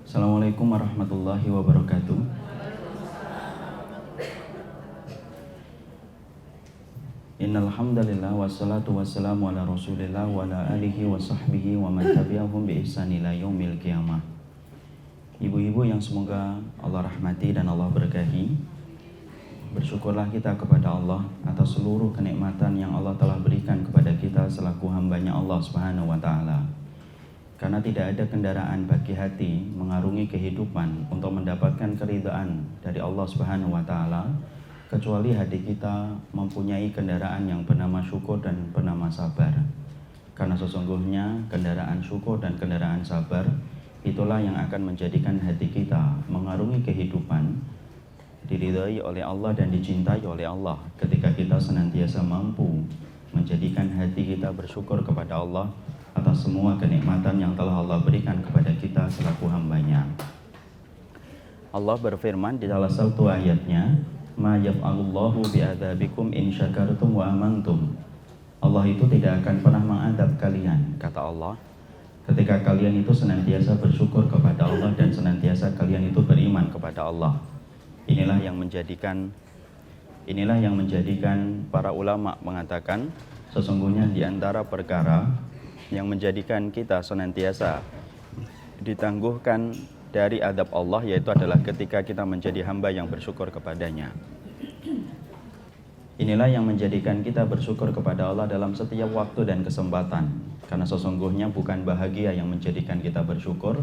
Assalamualaikum warahmatullahi wabarakatuh. Innal hamdalillah wassalatu wassalamu ala Rasulillah wa ala alihi wa sahbihi wa man tabi'ahum bi ihsan ila yaumil qiyamah. Ibu-ibu yang semoga Allah rahmati dan Allah berkahi, bersyukurlah kita kepada Allah atas seluruh kenikmatan yang Allah telah berikan kepada kita selaku hambanya Allah Subhanahu wa taala. Karena tidak ada kendaraan bagi hati mengarungi kehidupan untuk mendapatkan keridhaan dari Allah Subhanahu wa taala kecuali hati kita mempunyai kendaraan yang bernama syukur dan bernama sabar. Karena sesungguhnya kendaraan syukur dan kendaraan sabar itulah yang akan menjadikan hati kita mengarungi kehidupan, diridhai oleh Allah dan dicintai oleh Allah ketika kita senantiasa mampu menjadikan hati kita bersyukur kepada Allah atas semua kenikmatan yang telah Allah berikan kepada kita selaku hambanya. Allah berfirman di salah satu ayatnya, "Ma yaf'alullahu bi'adzabikum in syakartum wa amantum." Allah itu tidak akan pernah mengadab kalian, kata Allah, ketika kalian itu senantiasa bersyukur kepada Allah dan senantiasa kalian itu beriman kepada Allah. Inilah yang menjadikan para ulama mengatakan sesungguhnya di antara perkara yang menjadikan kita senantiasa ditangguhkan dari adab Allah yaitu adalah ketika kita menjadi hamba yang bersyukur kepadanya. Inilah yang menjadikan kita bersyukur kepada Allah dalam setiap waktu dan kesempatan. Karena sesungguhnya bukan bahagia yang menjadikan kita bersyukur,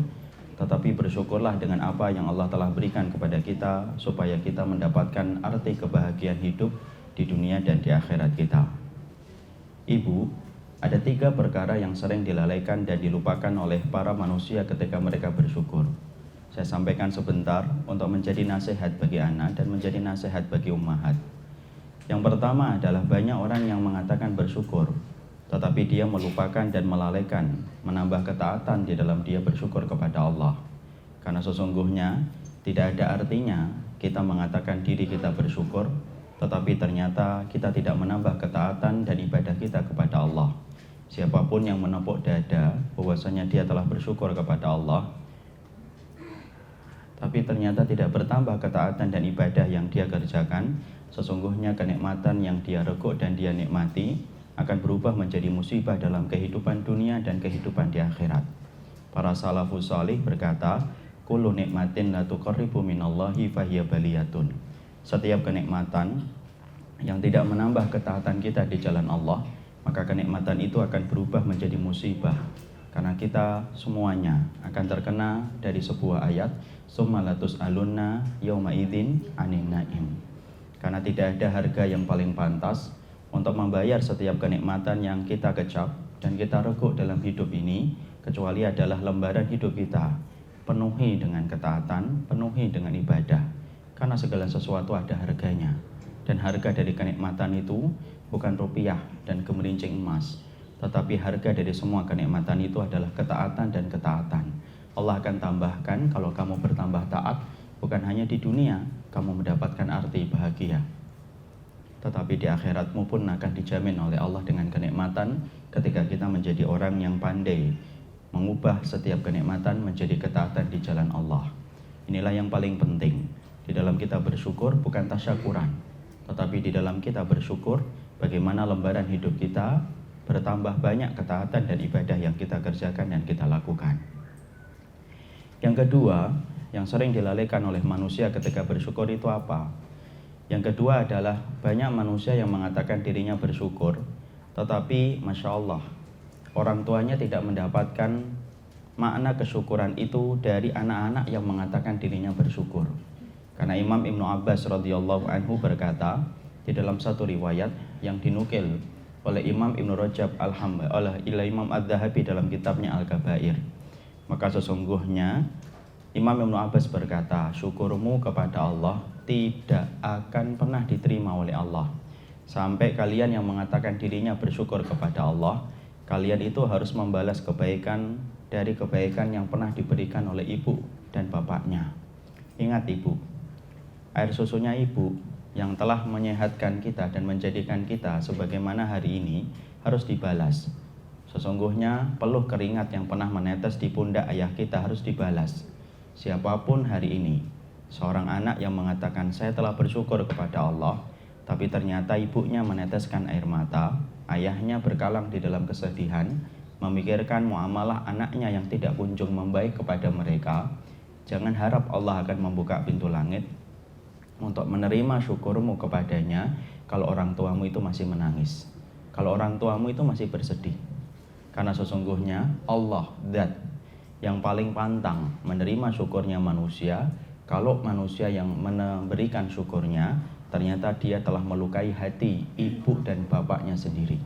tetapi bersyukurlah dengan apa yang Allah telah berikan kepada kita supaya kita mendapatkan arti kebahagiaan hidup di dunia dan di akhirat kita. Ibu, ada 3 perkara yang sering dilalaikan dan dilupakan oleh para manusia ketika mereka bersyukur. Saya sampaikan sebentar untuk menjadi nasihat bagi anak dan menjadi nasihat bagi ummahat. Yang pertama adalah banyak orang yang mengatakan bersyukur, tetapi dia melupakan dan melalaikan menambah ketaatan di dalam dia bersyukur kepada Allah. Karena sesungguhnya tidak ada artinya kita mengatakan diri kita bersyukur, tetapi ternyata kita tidak menambah ketaatan dan ibadah kita kepada Allah. Siapapun yang menepuk dada bahwasanya dia telah bersyukur kepada Allah, tapi ternyata tidak bertambah ketaatan dan ibadah yang dia kerjakan, sesungguhnya kenikmatan yang dia reguk dan dia nikmati akan berubah menjadi musibah dalam kehidupan dunia dan kehidupan di akhirat. Para salafus salih berkata, kullu nikmatin la tuqarribu minallahi fahiya baliyatun. Setiap kenikmatan yang tidak menambah ketaatan kita di jalan Allah, maka kenikmatan itu akan berubah menjadi musibah. Karena kita semuanya akan terkena dari sebuah ayat, summa latus'alunna yauma idzin 'anin na'im. Karena tidak ada harga yang paling pantas untuk membayar setiap kenikmatan yang kita kecap dan kita reguk dalam hidup ini, kecuali adalah lembaran hidup kita. Penuhi dengan ketaatan, penuhi dengan ibadah. Karena segala sesuatu ada harganya. Dan harga dari kenikmatan itu bukan rupiah dan gemerincing emas, tetapi harga dari semua kenikmatan itu adalah ketaatan dan ketaatan. Allah akan tambahkan kalau kamu bertambah taat, bukan hanya di dunia kamu mendapatkan arti bahagia, tetapi di akhiratmu pun akan dijamin oleh Allah dengan kenikmatan ketika kita menjadi orang yang pandai mengubah setiap kenikmatan menjadi ketaatan di jalan Allah. Inilah yang paling penting di dalam kita bersyukur, bukan tasyakuran, tetapi di dalam kita bersyukur bagaimana lembaran hidup kita bertambah banyak ketaatan dan ibadah yang kita kerjakan dan kita lakukan. Yang kedua, yang sering dilalaikan oleh manusia ketika bersyukur itu apa? Yang kedua adalah banyak manusia yang mengatakan dirinya bersyukur, tetapi Masya Allah, orang tuanya tidak mendapatkan makna kesyukuran itu dari anak-anak yang mengatakan dirinya bersyukur. Karena Imam Ibnu Abbas radhiyallahu anhu berkata di dalam satu riwayat yang dinukil oleh Imam Ibnu Rajab oleh Imam Adz-Dzahabi dalam kitabnya Al-Kabair, maka sesungguhnya Imam Ibnu Abbas berkata, syukurmu kepada Allah tidak akan pernah diterima oleh Allah. Sampai kalian yang mengatakan dirinya bersyukur kepada Allah, kalian itu harus membalas kebaikan dari kebaikan yang pernah diberikan oleh ibu dan bapaknya. Ingat ibu, air susunya ibu yang telah menyehatkan kita dan menjadikan kita sebagaimana hari ini harus dibalas. Sesungguhnya peluh keringat yang pernah menetes di pundak ayah kita harus dibalas. siapapun hari ini seorang anak yang mengatakan saya telah bersyukur kepada Allah, tapi ternyata ibunya meneteskan air mata, ayahnya berkalang di dalam kesedihan, memikirkan muamalah anaknya yang tidak kunjung membaik kepada mereka, jangan harap Allah akan membuka pintu langit untuk menerima syukurmu kepadanya kalau orang tuamu itu masih menangis, kalau orang tuamu itu masih bersedih. Karena sesungguhnya Allah zat yang paling pantang menerima syukurnya manusia. Kalau manusia yang memberikan syukurnya, ternyata dia telah melukai hati ibu dan bapaknya sendiri.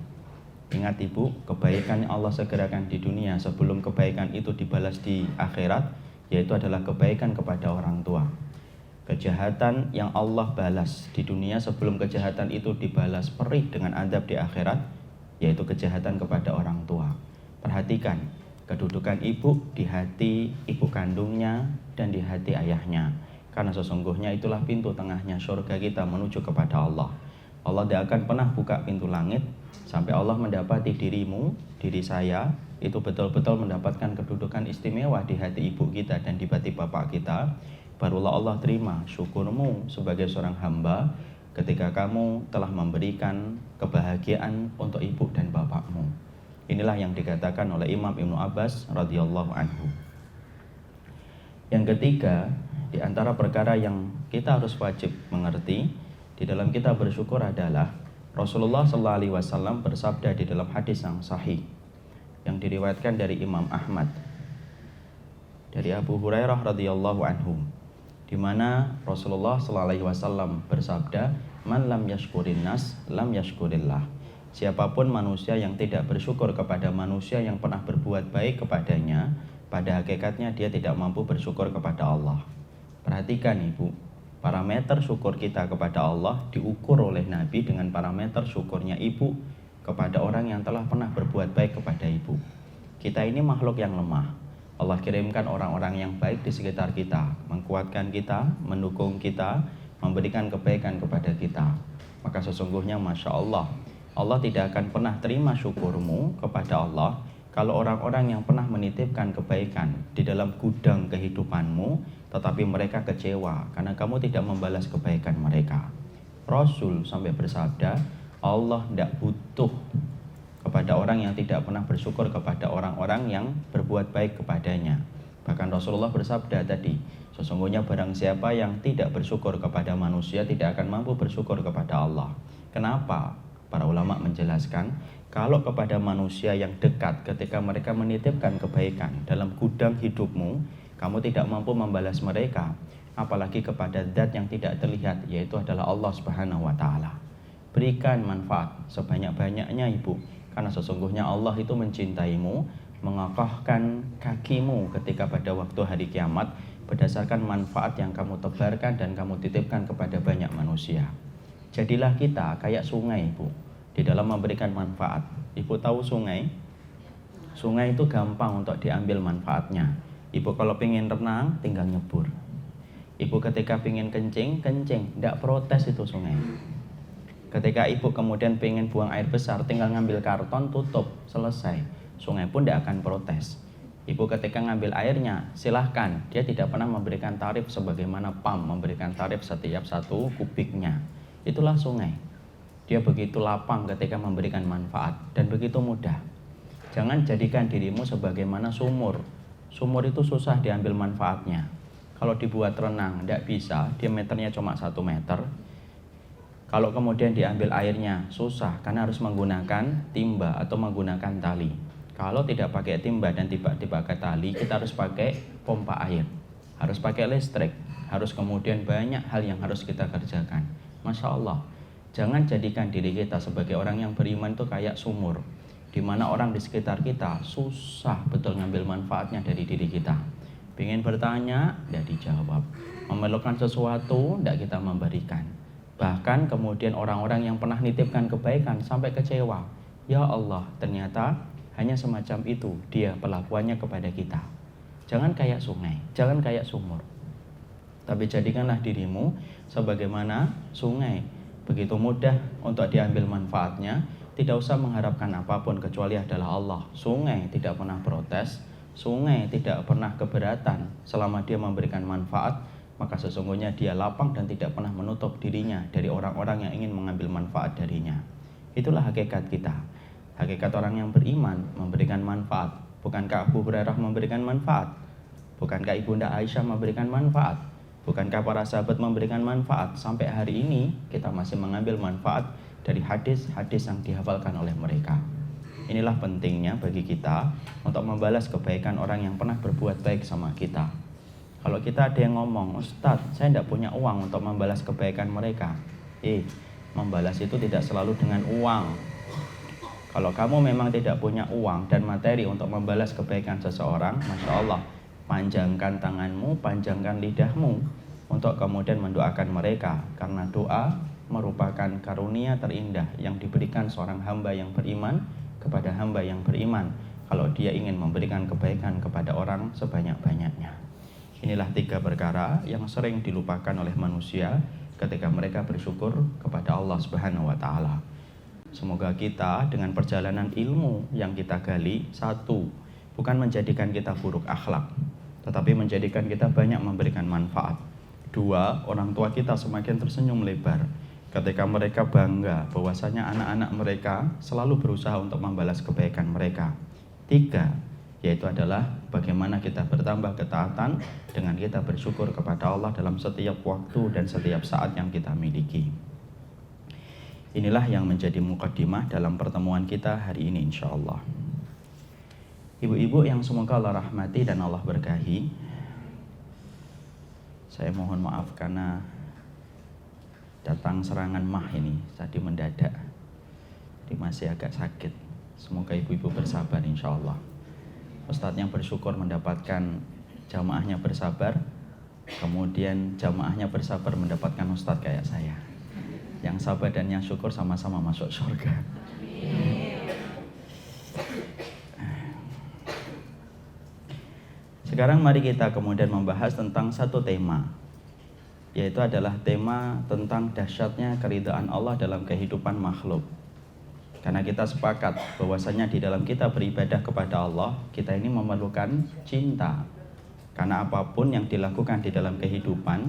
Ingat ibu, kebaikan yang Allah segerakan di dunia sebelum kebaikan itu dibalas di akhirat, yaitu adalah kebaikan kepada orang tua. Kejahatan yang Allah balas di dunia sebelum kejahatan itu dibalas perih dengan azab di akhirat, yaitu kejahatan kepada orang tua. Perhatikan kedudukan ibu di hati ibu kandungnya dan di hati ayahnya, karena sesungguhnya itulah pintu tengahnya surga kita menuju kepada Allah. Allah tidak akan pernah buka pintu langit sampai Allah mendapati dirimu, diri saya itu betul-betul mendapatkan kedudukan istimewa di hati ibu kita dan di hati bapak kita. Barulah Allah terima syukurmu sebagai seorang hamba ketika kamu telah memberikan kebahagiaan untuk ibu dan bapakmu. Inilah yang dikatakan oleh Imam Ibnu Abbas radhiyallahu anhu. Yang ketiga, di antara perkara yang kita harus wajib mengerti di dalam kita bersyukur adalah Rasulullah SAW bersabda di dalam hadis yang sahih yang diriwayatkan dari Imam Ahmad dari Abu Hurairah radhiyallahu anhu, di mana Rasulullah SAW bersabda, "Man lam yashkurin nas, lam yashkurillah." Siapapun manusia yang tidak bersyukur kepada manusia yang pernah berbuat baik kepadanya, pada hakikatnya dia tidak mampu bersyukur kepada Allah. Perhatikan ibu, parameter syukur kita kepada Allah diukur oleh Nabi dengan parameter syukurnya ibu kepada orang yang telah pernah berbuat baik kepada ibu. Kita ini makhluk yang lemah. Allah kirimkan orang-orang yang baik di sekitar kita, menguatkan kita, mendukung kita, memberikan kebaikan kepada kita. Maka sesungguhnya Masya Allah, Allah tidak akan pernah terima syukurmu kepada Allah kalau orang-orang yang pernah menitipkan kebaikan di dalam gudang kehidupanmu, tetapi mereka kecewa karena kamu tidak membalas kebaikan mereka. Rasul sampai bersabda, Allah tidak butuh kepada orang yang tidak pernah bersyukur kepada orang-orang yang berbuat baik kepadanya. Bahkan Rasulullah bersabda tadi, sesungguhnya barang siapa yang tidak bersyukur kepada manusia tidak akan mampu bersyukur kepada Allah. Kenapa? Para ulama menjelaskan, kalau kepada manusia yang dekat ketika mereka menitipkan kebaikan dalam gudang hidupmu, kamu tidak mampu membalas mereka, apalagi kepada zat yang tidak terlihat, yaitu adalah Allah Subhanahu wa Ta'ala. Berikan manfaat sebanyak-banyaknya ibu, karena sesungguhnya Allah itu mencintaimu, mengokohkan kakimu ketika pada waktu hari kiamat berdasarkan manfaat yang kamu tebarkan dan kamu titipkan kepada banyak manusia. Jadilah kita kayak sungai ibu di dalam memberikan manfaat. Ibu tahu sungai? Sungai itu gampang untuk diambil manfaatnya. Ibu kalau pengen renang tinggal nyebur. Ibu ketika pengen kencing, tidak protes itu sungai. Ketika ibu kemudian pengen buang air besar, tinggal ngambil karton, tutup, selesai. Sungai pun tidak akan protes. Ibu ketika ngambil airnya, silahkan. Dia tidak pernah memberikan tarif sebagaimana PAM memberikan tarif setiap 1 kubiknya. Itulah sungai. Dia begitu lapang ketika memberikan manfaat dan begitu mudah. Jangan jadikan dirimu sebagaimana sumur. Sumur itu susah diambil manfaatnya. Kalau dibuat renang tidak bisa, diameternya cuma 1 meter. Kalau kemudian diambil airnya susah karena harus menggunakan timba atau menggunakan tali. Kalau tidak pakai timba dan tidak pakai tali, kita harus pakai pompa air, harus pakai listrik, harus kemudian banyak hal yang harus kita kerjakan. Masya Allah, jangan jadikan diri kita sebagai orang yang beriman itu kayak sumur, di mana orang di sekitar kita susah betul ngambil manfaatnya dari diri kita. Pengen bertanya, tidak dijawab. Memerlukan sesuatu, tidak kita memberikan. Bahkan kemudian orang-orang yang pernah nitipkan kebaikan sampai kecewa. Ya Allah, ternyata hanya semacam itu dia perlakuannya kepada kita. Jangan kayak sungai, jangan kayak sumur. Tapi jadikanlah dirimu sebagaimana sungai, begitu mudah untuk diambil manfaatnya, tidak usah mengharapkan apapun kecuali adalah Allah. Sungai tidak pernah protes, sungai tidak pernah keberatan selama dia memberikan manfaat, maka sesungguhnya dia lapang dan tidak pernah menutup dirinya dari orang-orang yang ingin mengambil manfaat darinya. Itulah hakikat kita. Hakikat orang yang beriman memberikan manfaat. Bukankah Abu Hurairah memberikan manfaat? Bukankah Ibunda Aisyah memberikan manfaat? Bukankah para sahabat memberikan manfaat? Sampai hari ini kita masih mengambil manfaat dari hadis-hadis yang dihafalkan oleh mereka. Inilah pentingnya bagi kita untuk membalas kebaikan orang yang pernah berbuat baik sama kita. Kalau kita ada yang ngomong, "Ustadz, saya tidak punya uang untuk membalas kebaikan mereka." Membalas itu tidak selalu dengan uang. Kalau kamu memang tidak punya uang dan materi untuk membalas kebaikan seseorang, Masya Allah, panjangkan tanganmu, panjangkan lidahmu untuk kemudian mendoakan mereka. Karena doa merupakan karunia terindah yang diberikan seorang hamba yang beriman kepada hamba yang beriman kalau dia ingin memberikan kebaikan kepada orang sebanyak-banyaknya. Inilah 3 perkara yang sering dilupakan oleh manusia ketika mereka bersyukur kepada Allah Subhanahu wa Ta'ala. Semoga kita dengan perjalanan ilmu yang kita gali, 1, bukan menjadikan kita buruk akhlak, tetapi menjadikan kita banyak memberikan manfaat. 2, orang tua kita semakin tersenyum lebar ketika mereka bangga bahwasanya anak-anak mereka selalu berusaha untuk membalas kebaikan mereka. 3, yaitu adalah bagaimana kita bertambah ketaatan dengan kita bersyukur kepada Allah dalam setiap waktu dan setiap saat yang kita miliki. Inilah yang menjadi mukaddimah dalam pertemuan kita hari ini insyaallah. Ibu-ibu yang semoga Allah rahmati dan Allah berkahi, saya mohon maaf karena datang serangan mah ini tadi mendadak, jadi masih agak sakit. Semoga ibu-ibu bersabar insyaallah. Ustadznya bersyukur mendapatkan jamaahnya bersabar, kemudian jamaahnya bersabar mendapatkan ustadz kayak saya. Yang sabar dan yang syukur sama-sama masuk surga. Sekarang mari kita kemudian membahas tentang satu tema, yaitu adalah tema tentang dahsyatnya keridhaan Allah dalam kehidupan makhluk. Karena kita sepakat bahwasanya di dalam kita beribadah kepada Allah, kita ini memerlukan cinta. Karena apapun yang dilakukan di dalam kehidupan,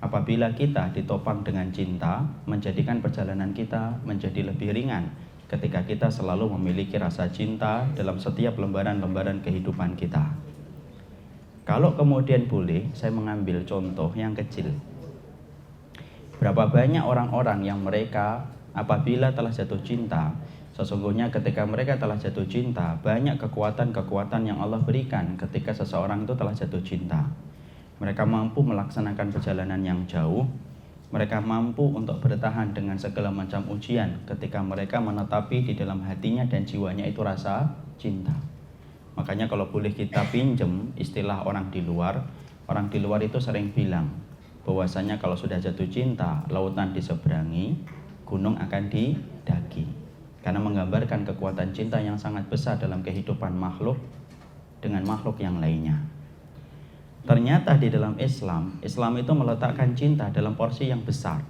apabila kita ditopang dengan cinta, menjadikan perjalanan kita menjadi lebih ringan ketika kita selalu memiliki rasa cinta dalam setiap lembaran-lembaran kehidupan kita. Kalau kemudian boleh, saya mengambil contoh yang kecil. Berapa banyak orang-orang yang mereka apabila telah jatuh cinta, sesungguhnya ketika mereka telah jatuh cinta, banyak kekuatan-kekuatan yang Allah berikan ketika seseorang itu telah jatuh cinta. Mereka mampu melaksanakan perjalanan yang jauh. Mereka mampu untuk bertahan dengan segala macam ujian ketika mereka menetapi di dalam hatinya dan jiwanya itu rasa cinta. Makanya kalau boleh kita pinjem istilah orang di luar itu sering bilang bahwasanya kalau sudah jatuh cinta, lautan diseberangi, gunung akan didaki. Karena menggambarkan kekuatan cinta yang sangat besar dalam kehidupan makhluk dengan makhluk yang lainnya. Ternyata di dalam Islam itu meletakkan cinta dalam porsi yang besar.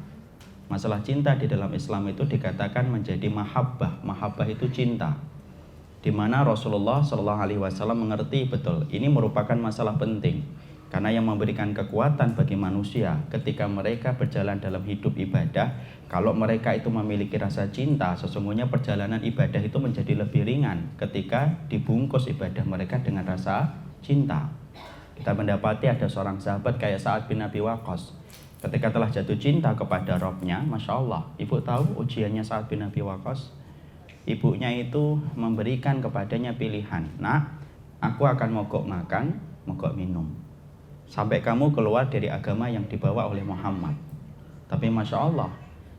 Masalah cinta di dalam Islam itu dikatakan menjadi mahabbah. Mahabbah itu cinta, di mana Rasulullah SAW mengerti betul ini merupakan masalah penting. Karena yang memberikan kekuatan bagi manusia ketika mereka berjalan dalam hidup ibadah, kalau mereka itu memiliki rasa cinta, sesungguhnya perjalanan ibadah itu menjadi lebih ringan ketika dibungkus ibadah mereka dengan rasa cinta. Kita mendapati ada seorang sahabat kayak Sa'ad bin Abi Waqqas. Ketika telah jatuh cinta kepada Rabb-nya, Masya Allah, ibu tahu ujiannya Sa'ad bin Abi Waqqas? Ibunya itu memberikan kepadanya pilihan, "Nak, aku akan mogok makan, mogok minum, sampai kamu keluar dari agama yang dibawa oleh Muhammad." Tapi Masya Allah,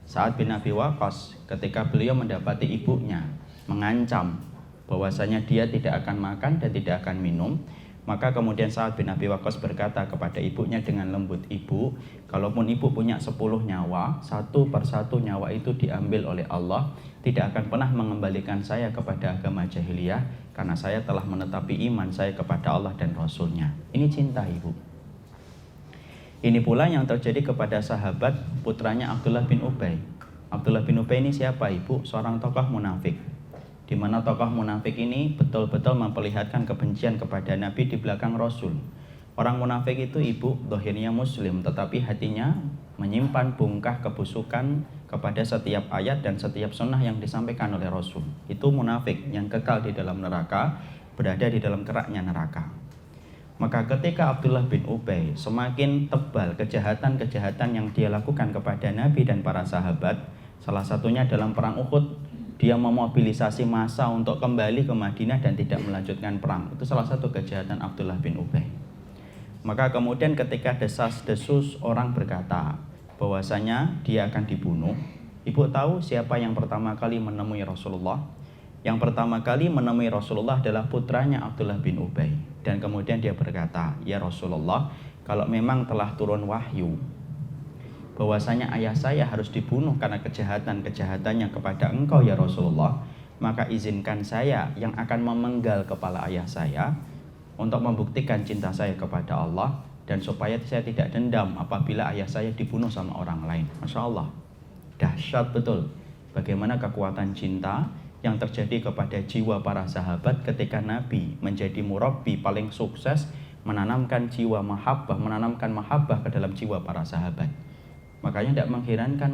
Sa'ad bin Abi Waqqas ketika beliau mendapati ibunya mengancam bahwasanya dia tidak akan makan dan tidak akan minum, maka kemudian Sa'ad bin Abi Waqqas berkata kepada ibunya dengan lembut, "Ibu, kalaupun ibu punya 10 nyawa, satu persatu nyawa itu diambil oleh Allah, tidak akan pernah mengembalikan saya kepada agama jahiliyah, karena saya telah menetapi iman saya kepada Allah dan Rasulnya." Ini cinta ibu. Ini pula yang terjadi kepada sahabat putranya Abdullah bin Ubay. Abdullah bin Ubay ini siapa ibu? Seorang tokoh munafik. di mana tokoh munafik ini betul-betul memperlihatkan kebencian kepada Nabi di belakang Rasul. Orang munafik itu ibu dohirnya muslim, tetapi hatinya menyimpan bungkah kebusukan kepada setiap ayat dan setiap sunnah yang disampaikan oleh Rasul. Itu munafik yang kekal di dalam neraka, berada di dalam keraknya neraka. Maka ketika Abdullah bin Ubay semakin tebal kejahatan-kejahatan yang dia lakukan kepada Nabi dan para sahabat, salah satunya dalam perang Uhud, dia memobilisasi massa untuk kembali ke Madinah dan tidak melanjutkan perang. Itu salah satu kejahatan Abdullah bin Ubay. Maka kemudian ketika desas-desus orang berkata bahwasanya dia akan dibunuh, ibu tahu siapa yang pertama kali menemui Rasulullah? Yang pertama kali menemui Rasulullah adalah putranya Abdullah bin Ubay. Dan kemudian dia berkata, "Ya Rasulullah, kalau memang telah turun wahyu bahwasanya ayah saya harus dibunuh karena kejahatan-kejahatannya kepada engkau ya Rasulullah, maka izinkan saya yang akan memenggal kepala ayah saya untuk membuktikan cinta saya kepada Allah dan supaya saya tidak dendam apabila ayah saya dibunuh sama orang lain." Masya Allah, dahsyat betul bagaimana kekuatan cinta yang terjadi kepada jiwa para sahabat ketika Nabi menjadi murabbi paling sukses menanamkan jiwa mahabbah, menanamkan mahabbah ke dalam jiwa para sahabat. Makanya tidak mengherankan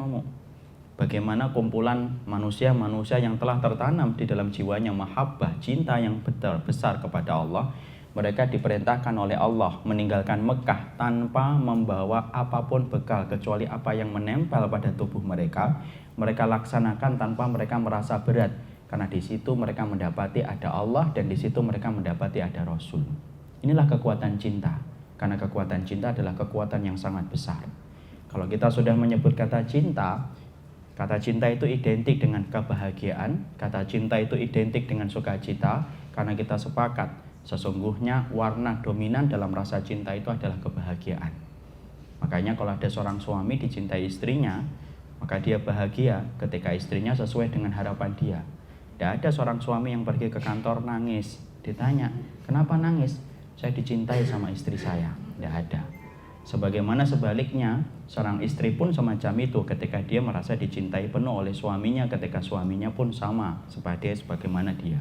bagaimana kumpulan manusia-manusia yang telah tertanam di dalam jiwanya mahabbah, cinta yang besar kepada Allah, mereka diperintahkan oleh Allah meninggalkan Mekah tanpa membawa apapun bekal kecuali apa yang menempel pada tubuh mereka. Mereka laksanakan tanpa mereka merasa berat, karena di situ mereka mendapati ada Allah dan di situ mereka mendapati ada Rasul. Inilah kekuatan cinta, karena kekuatan cinta adalah kekuatan yang sangat besar. Kalau kita sudah menyebut kata cinta itu identik dengan kebahagiaan, kata cinta itu identik dengan sukacita, karena kita sepakat sesungguhnya warna dominan dalam rasa cinta itu adalah kebahagiaan. Makanya kalau ada seorang suami dicintai istrinya, maka dia bahagia ketika istrinya sesuai dengan harapan dia. Tidak ada seorang suami yang pergi ke kantor nangis, ditanya, "Kenapa nangis?" "Saya dicintai sama istri saya." Tidak ada. Sebagaimana sebaliknya, seorang istri pun semacam itu ketika dia merasa dicintai penuh oleh suaminya, ketika suaminya pun sama sebagaimana dia.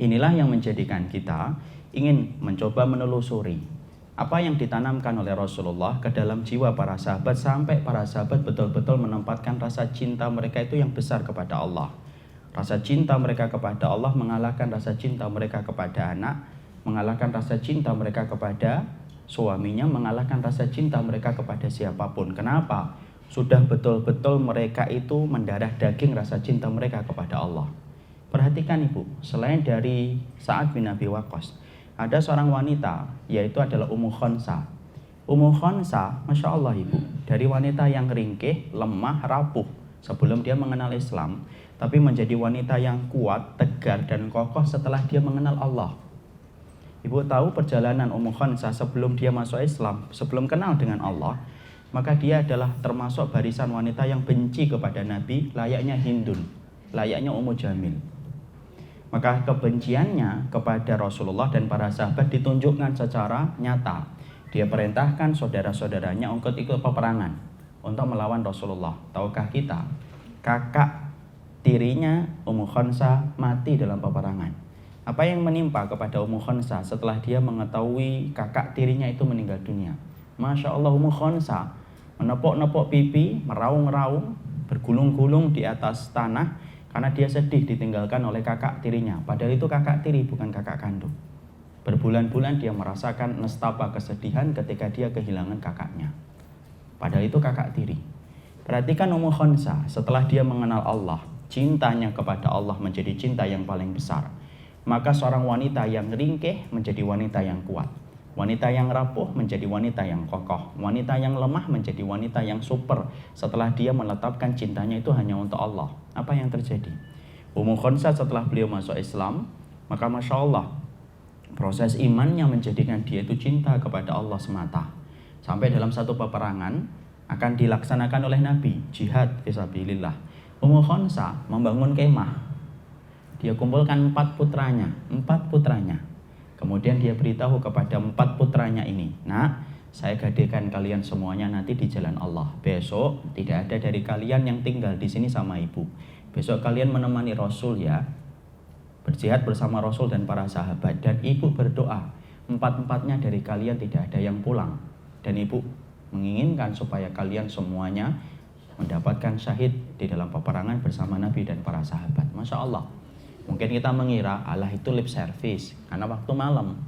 Inilah yang menjadikan kita ingin mencoba menelusuri apa yang ditanamkan oleh Rasulullah ke dalam jiwa para sahabat sampai para sahabat betul-betul menempatkan rasa cinta mereka itu yang besar kepada Allah. Rasa cinta mereka kepada Allah mengalahkan rasa cinta mereka kepada anak, mengalahkan rasa cinta mereka kepada suaminya, mengalahkan rasa cinta mereka kepada siapapun. Kenapa? Sudah betul-betul mereka itu mendarah daging rasa cinta mereka kepada Allah. Perhatikan ibu, selain dari Sa'ad bin Abi Waqqas, ada seorang wanita, yaitu adalah Ummu Khonsa. Ummu Khonsa, Masya Allah ibu, dari wanita yang ringkih, lemah, rapuh sebelum dia mengenal Islam, tapi menjadi wanita yang kuat, tegar, dan kokoh setelah dia mengenal Allah. Ibu tahu perjalanan Ummu Khonsa sebelum dia masuk Islam, sebelum kenal dengan Allah, maka dia adalah termasuk barisan wanita yang benci kepada Nabi, layaknya Hindun, layaknya Ummu Jamil. Maka kebenciannya kepada Rasulullah dan para sahabat ditunjukkan secara nyata. Dia perintahkan saudara-saudaranya untuk ikut peperangan untuk melawan Rasulullah. Tahukah kita, kakak tirinya Ummu Khonsa mati dalam peperangan. Apa yang menimpa kepada Ummu Khonsa setelah dia mengetahui kakak tirinya itu meninggal dunia? Masya Allah, Ummu Khonsa menepuk-nepuk pipi, meraung-raung, bergulung-gulung di atas tanah karena dia sedih ditinggalkan oleh kakak tirinya. Padahal itu kakak tiri, bukan kakak kandung. Berbulan-bulan dia merasakan nestapa kesedihan ketika dia kehilangan kakaknya. Padahal itu kakak tiri. Perhatikan Ummu Khonsa setelah dia mengenal Allah, cintanya kepada Allah menjadi cinta yang paling besar. Maka seorang wanita yang ringkih menjadi wanita yang kuat. Wanita yang rapuh menjadi wanita yang kokoh. Wanita yang lemah menjadi wanita yang super setelah dia menetapkan cintanya itu hanya untuk Allah. Apa yang terjadi? Ummu Khonsa setelah beliau masuk Islam, maka Masya Allah, proses imannya menjadikan dia itu cinta kepada Allah semata. Sampai dalam satu peperangan akan dilaksanakan oleh Nabi, jihad fisabilillah. Ummu Khonsa membangun kemah. Dia kumpulkan 4 putranya. Kemudian dia beritahu kepada 4 putranya ini, "Nak, saya gadaikan kalian semuanya nanti di jalan Allah. Besok tidak ada dari kalian yang tinggal di sini sama ibu. besok kalian menemani Rasul ya, berjihad bersama Rasul dan para sahabat. Dan ibu berdoa, empat-empatnya dari kalian tidak ada yang pulang. Dan ibu menginginkan supaya kalian semuanya mendapatkan syahid di dalam peperangan bersama Nabi dan para sahabat. Masya Allah. Mungkin kita mengira Allah itu lip service karena waktu malam.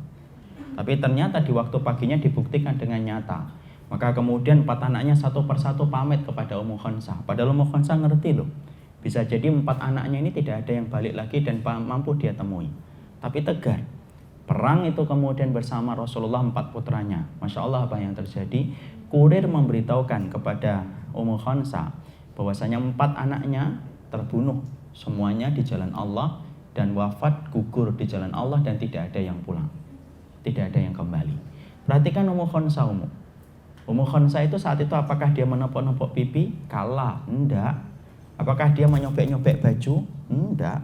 Tapi ternyata di waktu paginya dibuktikan dengan nyata. Maka kemudian 4 anaknya satu persatu pamit kepada Ummu Khansah. Padahal Ummu Khansah ngerti loh, bisa jadi 4 anaknya ini tidak ada yang balik lagi dan mampu dia temui. Tapi tegar. Perang itu kemudian bersama Rasulullah 4 putranya. Masya Allah apa yang terjadi? Kurir memberitahukan kepada Ummu Khansah bahwasanya 4 anaknya terbunuh semuanya di jalan Allah dan wafat gugur di jalan Allah dan tidak ada yang pulang. Tidak ada yang kembali. Perhatikan Ummu Khansah. Ummu Khansah itu saat itu apakah dia menepuk-nepuk pipi? Kalah, enggak. Apakah dia menyobek-nyobek baju? Enggak.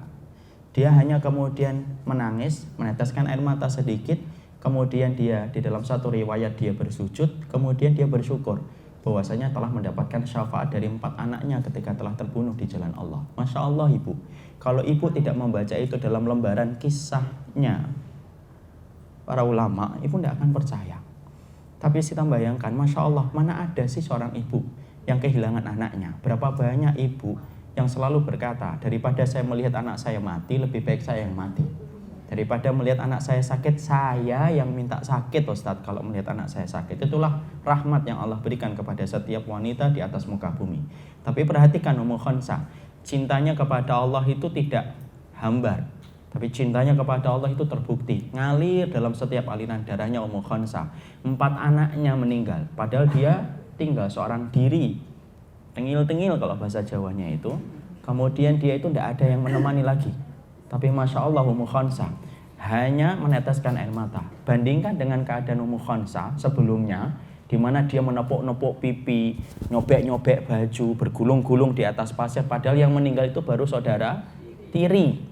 Dia hanya kemudian menangis, meneteskan air mata sedikit, kemudian dia di dalam satu riwayat dia bersujud, kemudian dia bersyukur bahwasanya telah mendapatkan syafaat dari 4 anaknya ketika telah terbunuh di jalan Allah. Masya Allah ibu, kalau ibu tidak membaca itu dalam lembaran kisahnya para ulama, ibu tidak akan percaya. Tapi kita bayangkan, Masya Allah, mana ada sih seorang ibu yang kehilangan anaknya? Berapa banyak ibu yang selalu berkata, daripada saya melihat anak saya mati, lebih baik saya yang mati. Daripada melihat anak saya sakit, saya yang minta sakit Ustadz kalau melihat anak saya sakit. Itulah rahmat yang Allah berikan kepada setiap wanita di atas muka bumi. Tapi perhatikan Ummu Khansah, cintanya kepada Allah itu tidak hambar. Tapi cintanya kepada Allah itu terbukti, ngalir dalam setiap aliran darahnya Ummu Khansah. 4 anaknya meninggal, padahal dia tinggal seorang diri, tengil-tengil kalau bahasa Jawanya itu. Kemudian dia itu tidak ada yang menemani lagi. Tapi Masya Allah Ummu Khansah hanya meneteskan air mata. Bandingkan dengan keadaan Ummu Khansah sebelumnya, di mana dia menepuk-nepuk pipi, nyobek-nyobek baju, bergulung-gulung di atas pasir, padahal yang meninggal itu baru saudara tiri.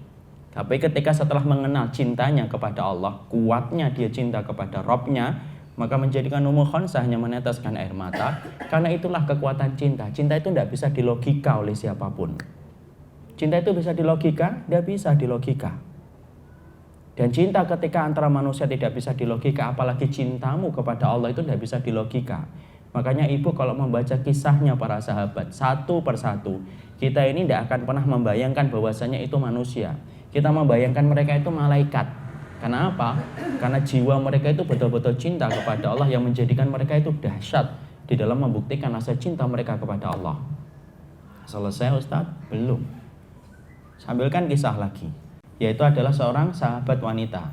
Tapi ketika setelah mengenal cintanya kepada Allah, kuatnya dia cinta kepada Rabbnya, maka menjadikan Ummu Khansah hanya meneteskan air mata. Karena itulah kekuatan cinta. Cinta itu tidak bisa dilogika oleh siapapun. Cinta itu bisa dilogika? Tidak bisa dilogika. Dan cinta ketika antara manusia tidak bisa dilogika, apalagi cintamu kepada Allah itu tidak bisa dilogika. Makanya ibu kalau membaca kisahnya para sahabat satu persatu, kita ini tidak akan pernah membayangkan bahwasanya itu manusia. Kita membayangkan mereka itu malaikat. Karena apa? Karena jiwa mereka itu betul-betul cinta kepada Allah yang menjadikan mereka itu dahsyat di dalam membuktikan rasa cinta mereka kepada Allah. Selesai Ustadz? Belum. Sambilkan kisah lagi, yaitu adalah seorang sahabat wanita,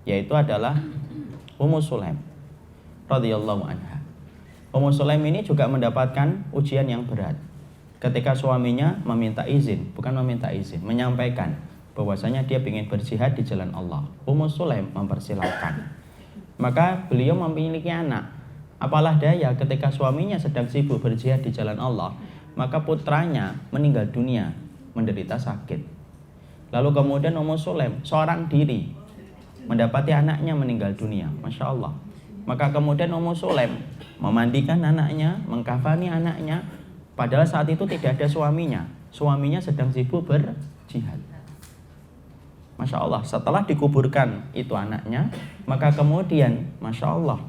yaitu adalah Ummu Sulaim radhiyallahu anha. Ummu Sulaim ini juga mendapatkan ujian yang berat ketika suaminya meminta izin, bukan meminta izin, menyampaikan bahwasanya dia ingin berjihad di jalan Allah. Ummu Sulaim mempersilahkan. Maka beliau memiliki anak. Apalah daya ketika suaminya sedang sibuk berjihad di jalan Allah, maka putranya meninggal dunia, menderita sakit. Lalu kemudian Ummu Sulaim seorang diri mendapati anaknya meninggal dunia. Masya Allah. Maka kemudian Ummu Sulaim memandikan anaknya, mengkafani anaknya, padahal saat itu tidak ada suaminya. Suaminya sedang sibuk berjihad. Masya Allah, setelah dikuburkan itu anaknya, maka kemudian Masya Allah,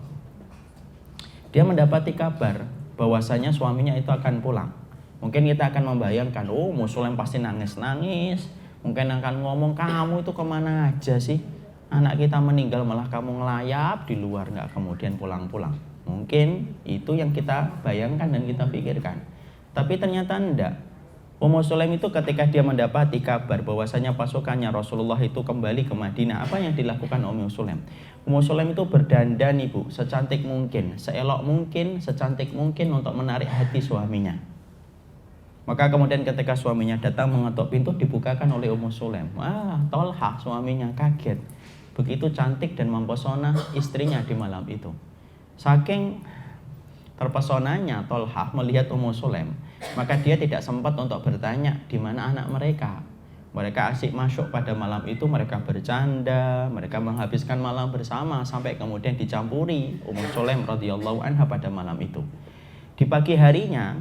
dia mendapati kabar bahwasanya suaminya itu akan pulang. Mungkin kita akan membayangkan, oh Ummu Sulaim pasti nangis-nangis, mungkin akan ngomong, kamu itu kemana aja sih? Anak kita meninggal malah kamu ngelayap di luar, gak kemudian pulang-pulang. Mungkin itu yang kita bayangkan dan kita pikirkan. Tapi ternyata enggak. Ummu Sulaim itu ketika dia mendapati kabar bahwasanya pasukannya Rasulullah itu kembali ke Madinah, apa yang dilakukan Ummu Sulaim? Ummu Sulaim itu berdandan ibu, secantik mungkin, seelok mungkin, secantik mungkin untuk menarik hati suaminya. Maka kemudian ketika suaminya datang mengetuk pintu, dibukakan oleh Ummu Sulaim. Tolha suaminya kaget. Begitu cantik dan mempesona istrinya di malam itu. Saking terpesonanya Tolha melihat Ummu Sulaim, maka dia tidak sempat untuk bertanya di mana anak mereka. Mereka asik masuk pada malam itu, mereka bercanda, mereka menghabiskan malam bersama sampai kemudian dicampuri Ummu Sulaim radhiyallahu anha pada malam itu. Di pagi harinya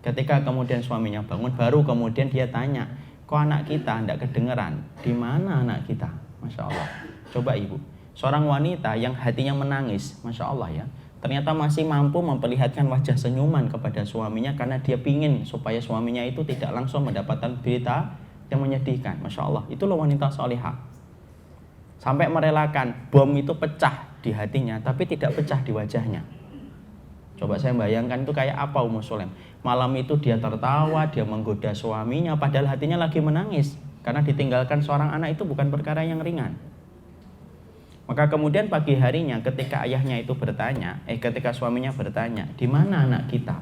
Ketika kemudian suaminya bangun, baru kemudian dia tanya, kok anak kita tidak kedengeran? Di mana anak kita? Masya Allah. Coba ibu, seorang wanita yang hatinya menangis, Masya Allah ya, ternyata masih mampu memperlihatkan wajah senyuman kepada suaminya karena dia pingin supaya suaminya itu tidak langsung mendapatkan berita yang menyedihkan. Masya Allah, itu loh wanita solihah. Sampai merelakan bom itu pecah di hatinya, tapi tidak pecah di wajahnya. Coba saya bayangkan itu kayak apa Ummu Sulaim. Malam itu dia tertawa, dia menggoda suaminya, padahal hatinya lagi menangis. Karena ditinggalkan seorang anak itu bukan perkara yang ringan. Maka kemudian pagi harinya ketika ayahnya itu bertanya, ketika suaminya bertanya, di mana anak kita?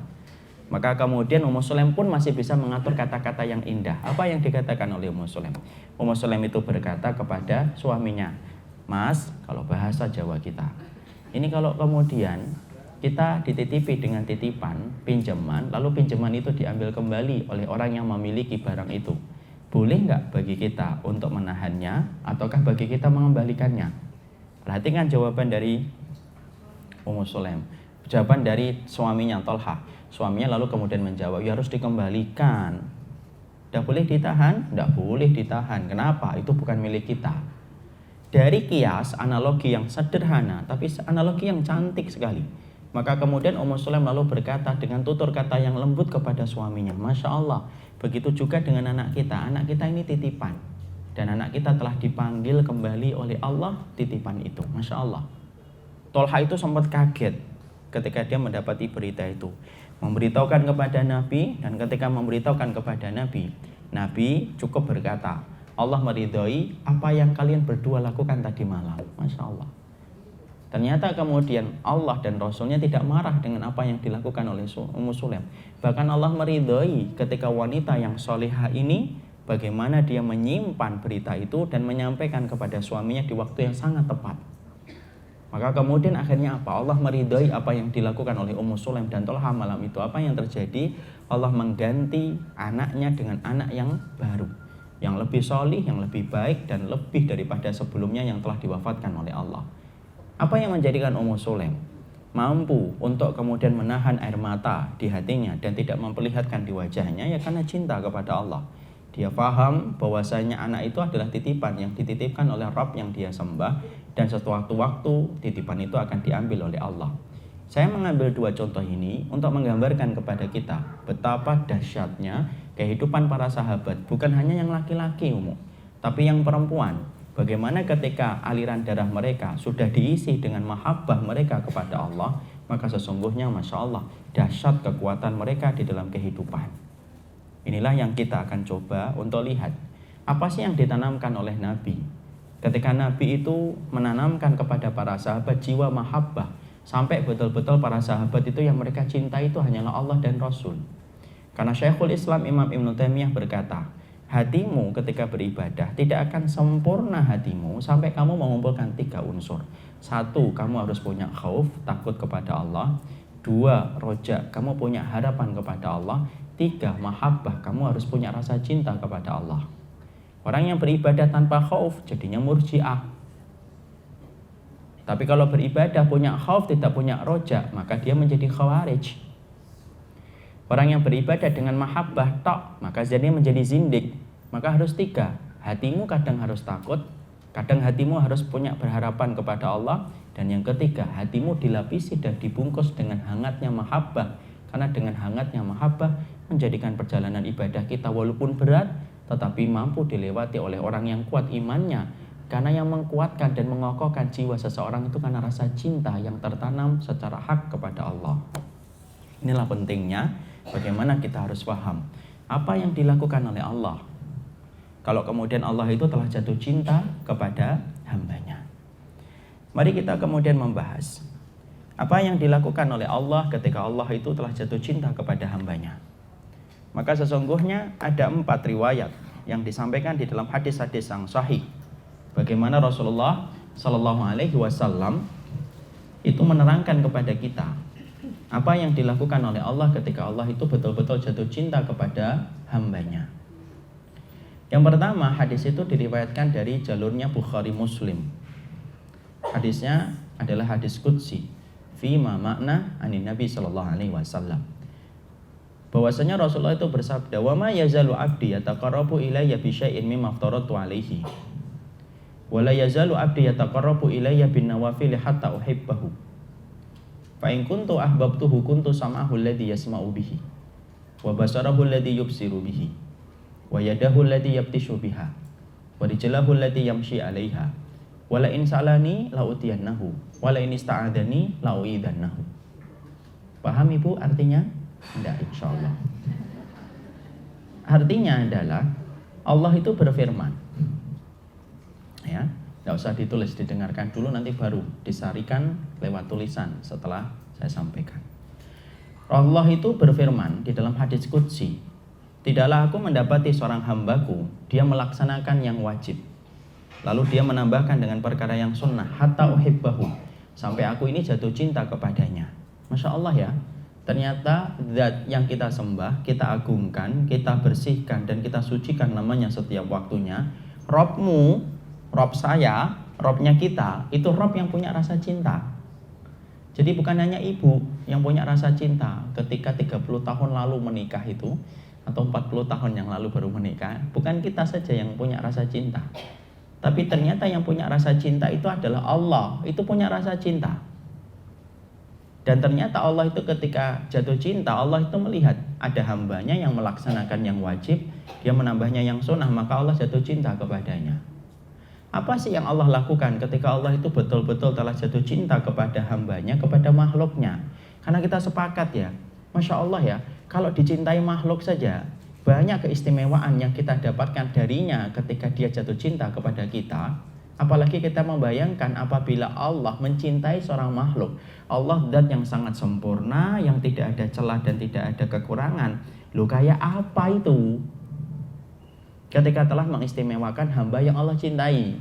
Maka kemudian Ummu Sulaim pun masih bisa mengatur kata-kata yang indah. Apa yang dikatakan oleh Ummu Sulaim? Ummu Sulaim itu berkata kepada suaminya, Mas, kalau bahasa Jawa kita, ini kalau kemudian kita dititipi dengan titipan, pinjaman, lalu pinjaman itu diambil kembali oleh orang yang memiliki barang itu. Boleh nggak bagi kita untuk menahannya, ataukah bagi kita mengembalikannya? Perhatikan jawaban dari Ummu Sulaim. Jawaban dari suaminya, Tolha. Suaminya lalu kemudian menjawab, ya harus dikembalikan. Tidak boleh ditahan? Tidak boleh ditahan. Kenapa? Itu bukan milik kita. Dari kias, analogi yang sederhana, tapi analogi yang cantik sekali. Maka kemudian Ummu Sulaim lalu berkata dengan tutur kata yang lembut kepada suaminya, Masya Allah, begitu juga dengan anak kita ini titipan. Dan anak kita telah dipanggil kembali oleh Allah titipan itu, Masya Allah. Tolha itu sempat kaget ketika dia mendapati berita itu. Memberitahukan kepada Nabi, dan ketika memberitahukan kepada Nabi, Nabi cukup berkata, Allah meridhoi apa yang kalian berdua lakukan tadi malam, Masya Allah. Ternyata kemudian Allah dan Rasulnya tidak marah dengan apa yang dilakukan oleh Ummu Sulaim. Bahkan Allah meridhoi ketika wanita yang solehah ini bagaimana dia menyimpan berita itu dan menyampaikan kepada suaminya di waktu yang sangat tepat. Maka kemudian akhirnya apa? Allah meridhoi apa yang dilakukan oleh Ummu Sulaim dan Tolha malam itu. Apa yang terjadi? Allah mengganti anaknya dengan anak yang baru, yang lebih solih, yang lebih baik, dan lebih daripada sebelumnya yang telah diwafatkan oleh Allah. Apa yang menjadikan Ummu Sulaim mampu untuk kemudian menahan air mata di hatinya dan tidak memperlihatkan di wajahnya? Ya karena cinta kepada Allah. Dia paham bahwasanya anak itu adalah titipan yang dititipkan oleh Rabb yang dia sembah, dan sewaktu-waktu titipan itu akan diambil oleh Allah. Saya mengambil dua contoh ini untuk menggambarkan kepada kita betapa dahsyatnya kehidupan para sahabat, bukan hanya yang laki-laki tapi yang perempuan. Bagaimana ketika aliran darah mereka sudah diisi dengan mahabbah mereka kepada Allah, maka sesungguhnya Masya Allah dahsyat kekuatan mereka di dalam kehidupan. Inilah yang kita akan coba untuk lihat. Apa sih yang ditanamkan oleh Nabi? Ketika Nabi itu menanamkan kepada para sahabat jiwa mahabbah, sampai betul-betul para sahabat itu yang mereka cintai itu hanyalah Allah dan Rasul. Karena Syekhul Islam Imam Ibnu Taimiyah berkata, hatimu ketika beribadah tidak akan sempurna hatimu sampai kamu mengumpulkan 3 unsur. 1, kamu harus punya khauf, takut kepada Allah. 2, roja, kamu punya harapan kepada Allah. 3, mahabbah, kamu harus punya rasa cinta kepada Allah. Orang yang beribadah tanpa khauf jadinya murji'ah. Tapi kalau beribadah punya khauf, tidak punya roja, maka dia menjadi khawarij. Orang yang beribadah dengan mahabbah tok, maka jadi menjadi zindik. Maka harus 3. Hatimu kadang harus takut, kadang hatimu harus punya berharapan kepada Allah. Dan yang ketiga, hatimu dilapisi dan dibungkus dengan hangatnya mahabbah. Karena dengan hangatnya mahabbah menjadikan perjalanan ibadah kita walaupun berat, tetapi mampu dilewati oleh orang yang kuat imannya. Karena yang mengkuatkan dan mengokohkan jiwa seseorang itu karena rasa cinta yang tertanam secara hak kepada Allah. Inilah pentingnya bagaimana kita harus paham apa yang dilakukan oleh Allah kalau kemudian Allah itu telah jatuh cinta kepada hambanya. Mari kita kemudian membahas apa yang dilakukan oleh Allah ketika Allah itu telah jatuh cinta kepada hambanya. Maka sesungguhnya ada 4 riwayat yang disampaikan di dalam hadis-hadis yang sahih bagaimana Rasulullah Shallallahu Alaihi Wasallam itu menerangkan kepada kita apa yang dilakukan oleh Allah ketika Allah itu betul-betul jatuh cinta kepada hambanya. Yang pertama, hadis itu diriwayatkan dari jalurnya Bukhari Muslim. Hadisnya adalah hadis qudsi, fima makna anin Nabi Sallallahu Alaihi Wasallam. Bahwasanya Rasulullah itu bersabda, "Wa ma yazalu 'abdi yataqarrabu ilayya bi syai'in mimma aftaratu 'alaihi. Wa la yazalu 'abdi yataqarrabu ilayya bin nawafil hatta uhibbahu. Fa in kuntu ahbabtuhu kuntu sam'ahu alladhi yasma'u bihi, wa basarahu alladhi yubsiru bihi, wa yadahu alladhi yabtishu biha, wa rijlahu alladhi yamshi 'alaiha. Wa la in sa'alani la utiyannahu, wa la in ista'adani la u'idannahu." Paham Ibu artinya? Tidak, insya Allah. Artinya adalah Allah itu berfirman, ya, tidak usah ditulis, didengarkan dulu, nanti baru disarikan lewat tulisan setelah saya sampaikan. Allah itu berfirman di dalam hadis qudsi, "Tidaklah aku mendapati seorang hambaku, dia melaksanakan yang wajib, lalu dia menambahkan dengan perkara yang sunnah, hatta uhibbahu, sampai aku ini jatuh cinta kepadanya." Masya Allah ya. Ternyata zat yang kita sembah, kita agungkan, kita bersihkan, dan kita sucikan namanya setiap waktunya. Robmu, Rob saya, Robnya kita, itu Rob yang punya rasa cinta. Jadi bukan hanya ibu yang punya rasa cinta ketika 30 tahun lalu menikah itu, atau 40 tahun yang lalu baru menikah. Bukan kita saja yang punya rasa cinta, tapi ternyata yang punya rasa cinta itu adalah Allah. Itu punya rasa cinta. Dan ternyata Allah itu ketika jatuh cinta, Allah itu melihat ada hambanya yang melaksanakan yang wajib, dia menambahnya yang sunnah, maka Allah jatuh cinta kepadanya. Apa sih yang Allah lakukan ketika Allah itu betul-betul telah jatuh cinta kepada hambanya, kepada makhluknya? Karena kita sepakat ya, Masya Allah ya, kalau dicintai makhluk saja, banyak keistimewaan yang kita dapatkan darinya ketika dia jatuh cinta kepada kita. Apalagi kita membayangkan apabila Allah mencintai seorang makhluk. Allah zat yang sangat sempurna, yang tidak ada celah dan tidak ada kekurangan. Loh, kayak apa itu? Ketika telah mengistimewakan hamba yang Allah cintai.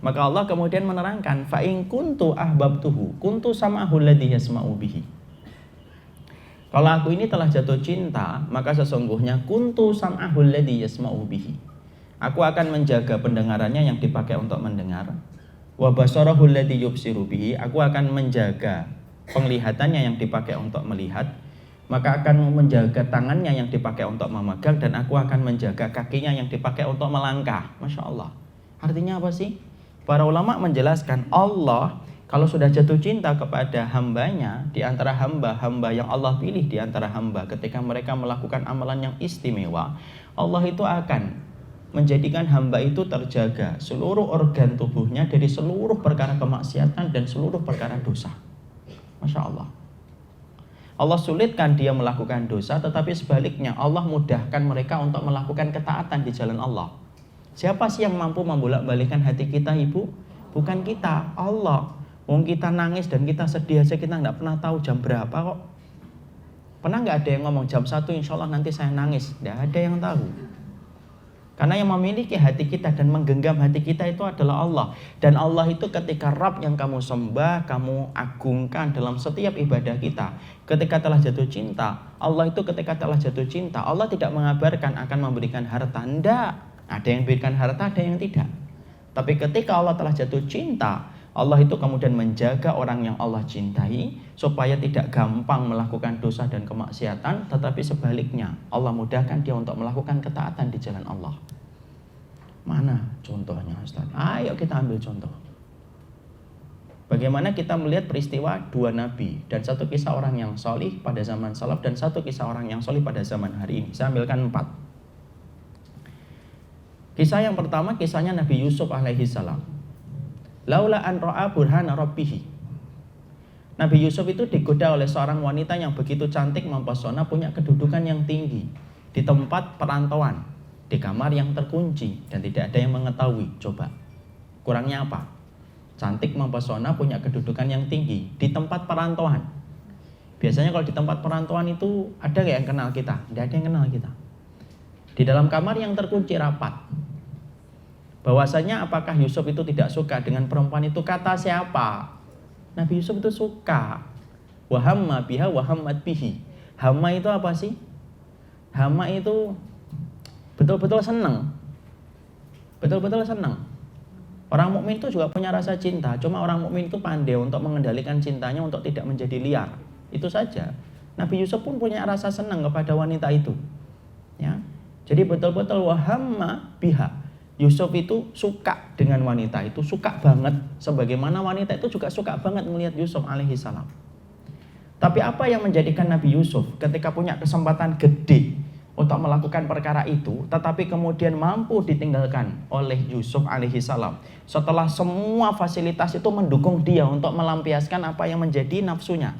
Maka Allah kemudian menerangkan, "Fa in kuntu ahbabtuhu kuntu sam'ahu alladhi yasma'u bihi." Kalau aku ini telah jatuh cinta, maka sesungguhnya kuntu sam'ahu alladhi yasma'u bihi. Aku akan menjaga pendengarannya yang dipakai untuk mendengar. Wa basarahu alladhi yubsiru bihi. Aku akan menjaga penglihatannya yang dipakai untuk melihat. Maka akan menjaga tangannya yang dipakai untuk memegang, dan aku akan menjaga kakinya yang dipakai untuk melangkah. Masya Allah. Artinya apa sih? Para ulama menjelaskan, Allah kalau sudah jatuh cinta kepada hambanya, di antara hamba-hamba yang Allah pilih di antara hamba, ketika mereka melakukan amalan yang istimewa, Allah itu akan menjadikan hamba itu terjaga seluruh organ tubuhnya dari seluruh perkara kemaksiatan dan seluruh perkara dosa. Masya Allah. Allah sulitkan dia melakukan dosa, tetapi sebaliknya Allah mudahkan mereka untuk melakukan ketaatan di jalan Allah. Siapa sih yang mampu membolak-balikkan hati kita, Ibu? Bukan kita, Allah. Wong kita nangis dan kita sedih aja, kita nggak pernah tahu jam berapa kok. Pernah nggak ada yang ngomong jam 1 insya Allah nanti saya nangis? Nggak ada yang tahu. Karena yang memiliki hati kita dan menggenggam hati kita itu adalah Allah. Dan Allah itu ketika Rabb yang kamu sembah, kamu agungkan dalam setiap ibadah kita. Ketika telah jatuh cinta, Allah itu ketika telah jatuh cinta, Allah tidak mengabarkan akan memberikan harta. Tidak. Ada yang memberikan harta, ada yang tidak. Tapi ketika Allah telah jatuh cinta, Allah itu kemudian menjaga orang yang Allah cintai supaya tidak gampang melakukan dosa dan kemaksiatan, tetapi sebaliknya Allah mudahkan dia untuk melakukan ketaatan di jalan Allah. Mana contohnya, Ustaz? Ayo kita ambil contoh. Bagaimana kita melihat peristiwa dua nabi dan satu kisah orang yang solih pada zaman salaf dan satu kisah orang yang solih pada zaman hari ini. Saya ambilkan 4. Kisah yang pertama kisahnya Nabi Yusuf alaihi salam. Laula an ra'a burhana rabbih. Nabi Yusuf itu digoda oleh seorang wanita yang begitu cantik, mempesona, punya kedudukan yang tinggi di tempat perantauan, di kamar yang terkunci dan tidak ada yang mengetahui. Coba, kurangnya apa? Cantik, mempesona, punya kedudukan yang tinggi di tempat perantauan. Biasanya kalau di tempat perantauan itu ada gak yang kenal kita? Tidak ada yang kenal kita. Di dalam kamar yang terkunci rapat. Bahwasanya apakah Yusuf itu tidak suka dengan perempuan itu? Kata siapa? Nabi Yusuf itu suka. Wahamma biha wahammat bihi. Hamma itu apa sih? Hamma itu betul-betul senang. Betul-betul senang. Orang mukmin itu juga punya rasa cinta. Cuma orang mukmin itu pandai untuk mengendalikan cintanya untuk tidak menjadi liar. Itu saja. Nabi Yusuf pun punya rasa senang kepada wanita itu. Ya. Jadi betul-betul wahamma biha. Yusuf itu suka dengan wanita itu, suka banget. Sebagaimana wanita itu juga suka banget melihat Yusuf alaihissalam. Tapi apa yang menjadikan Nabi Yusuf ketika punya kesempatan gede untuk melakukan perkara itu, tetapi kemudian mampu ditinggalkan oleh Yusuf alaihissalam setelah semua fasilitas itu mendukung dia untuk melampiaskan apa yang menjadi nafsunya.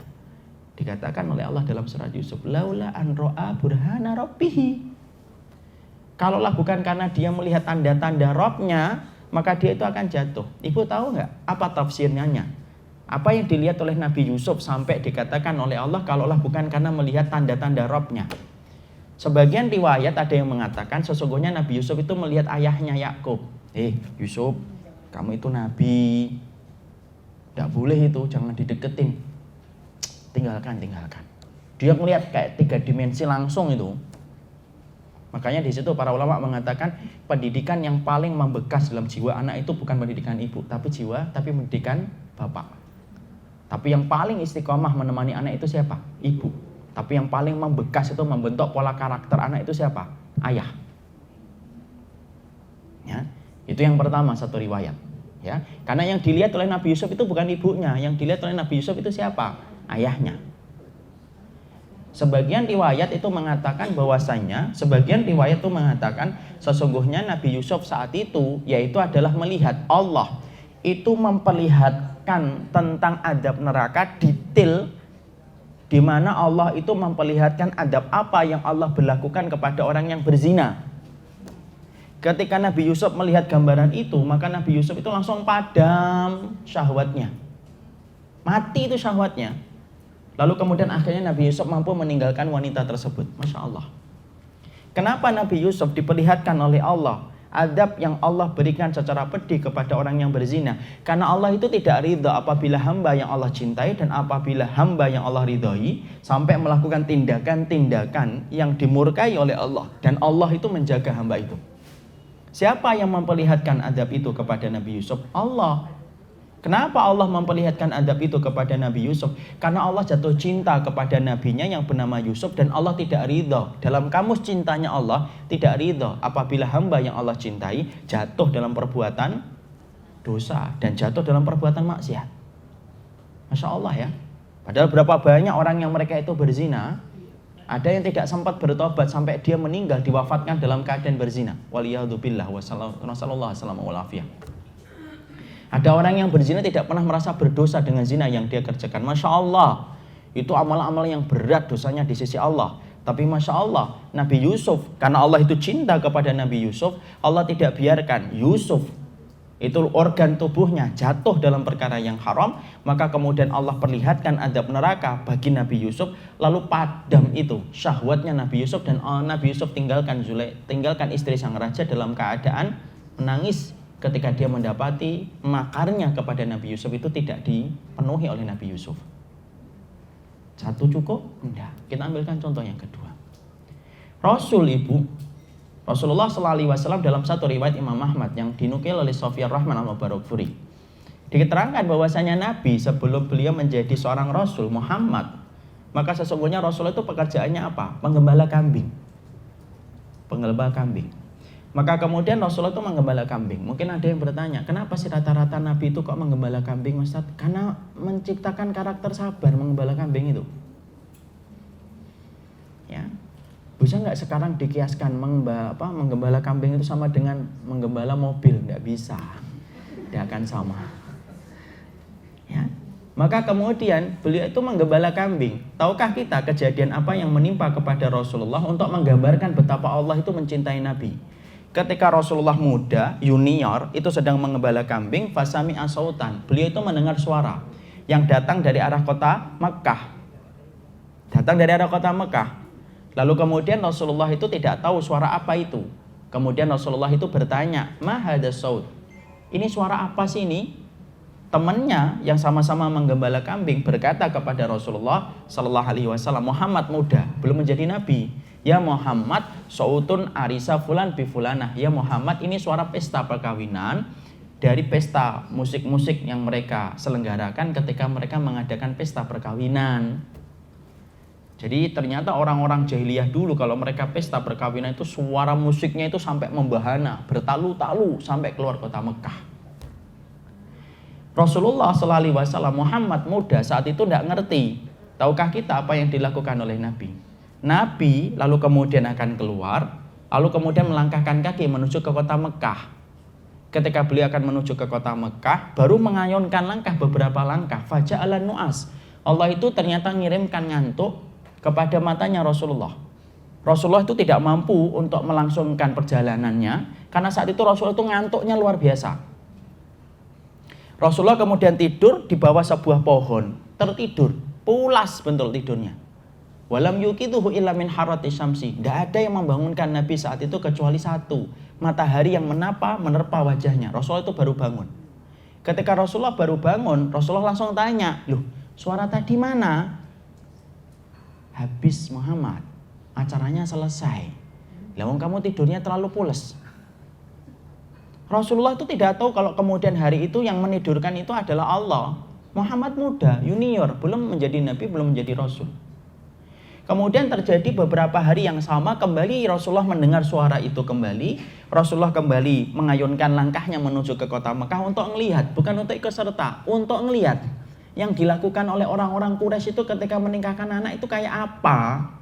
Dikatakan oleh Allah dalam surat Yusuf, laula an ra'a burhana rabbih. Kalaulah bukan karena dia melihat tanda-tanda Robnya, maka dia itu akan jatuh. Ibu tahu nggak apa tafsirnya? Apa yang dilihat oleh Nabi Yusuf sampai dikatakan oleh Allah kalaulah bukan karena melihat tanda-tanda Robnya? Sebagian riwayat ada yang mengatakan sesungguhnya Nabi Yusuf itu melihat ayahnya Yakub. Yusuf, kamu itu Nabi, tidak boleh itu, jangan dideketin. Tinggalkan. Dia melihat kayak 3 dimensi langsung itu. Makanya di situ para ulama mengatakan pendidikan yang paling membekas dalam jiwa anak itu bukan pendidikan ibu, tapi pendidikan bapak. Tapi yang paling istiqomah menemani anak itu siapa? Ibu. Tapi yang paling membekas itu membentuk pola karakter anak itu siapa? Ayah. Ya, itu yang pertama satu riwayat. Ya, karena yang dilihat oleh Nabi Yusuf itu bukan ibunya, yang dilihat oleh Nabi Yusuf itu siapa? Ayahnya. Sebagian riwayat itu mengatakan sesungguhnya Nabi Yusuf saat itu yaitu adalah melihat Allah itu memperlihatkan tentang adab neraka detail, di mana Allah itu memperlihatkan adab apa yang Allah berlakukan kepada orang yang berzina. Ketika Nabi Yusuf melihat gambaran itu, maka Nabi Yusuf itu langsung padam syahwatnya. Mati itu syahwatnya. Lalu kemudian akhirnya Nabi Yusuf mampu meninggalkan wanita tersebut. Masya Allah. Kenapa Nabi Yusuf diperlihatkan oleh Allah adab yang Allah berikan secara pedih kepada orang yang berzina? Karena Allah itu tidak ridha apabila hamba yang Allah cintai dan apabila hamba yang Allah ridhoi sampai melakukan tindakan-tindakan yang dimurkai oleh Allah. Dan Allah itu menjaga hamba itu. Siapa yang memperlihatkan adab itu kepada Nabi Yusuf? Allah. Kenapa Allah memperlihatkan adab itu kepada Nabi Yusuf? Karena Allah jatuh cinta kepada nabinya yang bernama Yusuf dan Allah tidak ridha. Dalam kamus cintanya Allah tidak ridha apabila hamba yang Allah cintai jatuh dalam perbuatan dosa dan jatuh dalam perbuatan maksiat. Masya Allah ya. Padahal berapa banyak orang yang mereka itu berzina, ada yang tidak sempat bertobat sampai dia meninggal diwafatkan dalam keadaan berzina. Waliyadzubillah wasallallahu alaihi wasallam. Ada orang yang berzina tidak pernah merasa berdosa dengan zina yang dia kerjakan. Masya Allah, itu amal-amal yang berat dosanya di sisi Allah. Tapi Masya Allah, Nabi Yusuf, karena Allah itu cinta kepada Nabi Yusuf, Allah tidak biarkan Yusuf, itu organ tubuhnya jatuh dalam perkara yang haram. Maka kemudian Allah perlihatkan adab neraka bagi Nabi Yusuf. Lalu padam itu syahwatnya Nabi Yusuf. Dan Nabi Yusuf tinggalkan istri sang raja dalam keadaan menangis ketika dia mendapati makarnya kepada Nabi Yusuf itu tidak dipenuhi oleh Nabi Yusuf. Satu cukup? Enggak. Kita ambilkan contoh yang kedua. Rasulullah SAW dalam satu riwayat Imam Ahmad yang dinukil oleh Sofiyar Rahman al-Mubarakfuri, diterangkan bahwasanya Nabi sebelum beliau menjadi seorang Rasul Muhammad, maka sesungguhnya Rasul itu pekerjaannya apa? Penggembala kambing. Maka kemudian Rasulullah itu menggembala kambing. Mungkin ada yang bertanya, kenapa sih rata-rata Nabi itu kok menggembala kambing, Ustaz? Karena menciptakan karakter sabar menggembala kambing itu. Ya, bisa nggak sekarang dikiaskan menggembala kambing itu sama dengan menggembala mobil? Nggak bisa, tidak akan sama. Ya, maka kemudian beliau itu menggembala kambing. Tahukah kita kejadian apa yang menimpa kepada Rasulullah untuk menggambarkan betapa Allah itu mencintai Nabi? Ketika Rasulullah muda, junior, itu sedang mengembala kambing, fasami asautan. Beliau itu mendengar suara yang datang dari arah kota Mekah. Lalu kemudian Rasulullah itu tidak tahu suara apa itu. Kemudian Rasulullah itu bertanya, ma hadas saut? Ini suara apa sih ini? Temannya yang sama-sama menggembala kambing berkata kepada Rasulullah sallallahu alaihi wasallam, Muhammad muda, belum menjadi nabi. Ya Muhammad, sautun arisa fulan bi fulanah. Ya Muhammad, ini suara pesta perkawinan dari pesta musik-musik yang mereka selenggarakan ketika mereka mengadakan pesta perkawinan. Jadi ternyata orang-orang jahiliyah dulu kalau mereka pesta perkawinan itu suara musiknya itu sampai membahana, bertalu-talu sampai keluar kota Mekah. Rasulullah SAW Muhammad muda saat itu tidak ngerti. Tahukah kita apa yang dilakukan oleh Nabi? Nabi lalu kemudian akan keluar, lalu kemudian melangkahkan kaki menuju ke kota Mekah. Ketika beliau akan menuju ke kota Mekah, baru mengayunkan langkah beberapa langkah. Faja'alan nu'as. Allah itu ternyata ngirimkan ngantuk kepada matanya Rasulullah. Rasulullah itu tidak mampu untuk melangsungkan perjalanannya karena saat itu Rasulullah itu ngantuknya luar biasa. Rasulullah kemudian tidur di bawah sebuah pohon, tertidur, pulas betul tidurnya. Walam yuqidhuhu illa min harati syamsi. Tidak ada yang membangunkan Nabi saat itu kecuali satu, matahari yang menerpa wajahnya. Rasulullah itu baru bangun. Ketika Rasulullah baru bangun, Rasulullah langsung tanya, "Loh, suara tadi mana?" "Habis Muhammad, acaranya selesai. Lah kamu tidurnya terlalu pules." Rasulullah itu tidak tahu kalau kemudian hari itu yang menidurkan itu adalah Allah. Muhammad muda, junior, belum menjadi nabi, belum menjadi rasul. Kemudian terjadi beberapa hari yang sama, kembali Rasulullah mendengar suara itu kembali. Rasulullah kembali mengayunkan langkahnya menuju ke kota Mekah untuk melihat, bukan untuk ikut serta, untuk melihat yang dilakukan oleh orang-orang Quraisy itu ketika menikahkan anak itu kayak apa.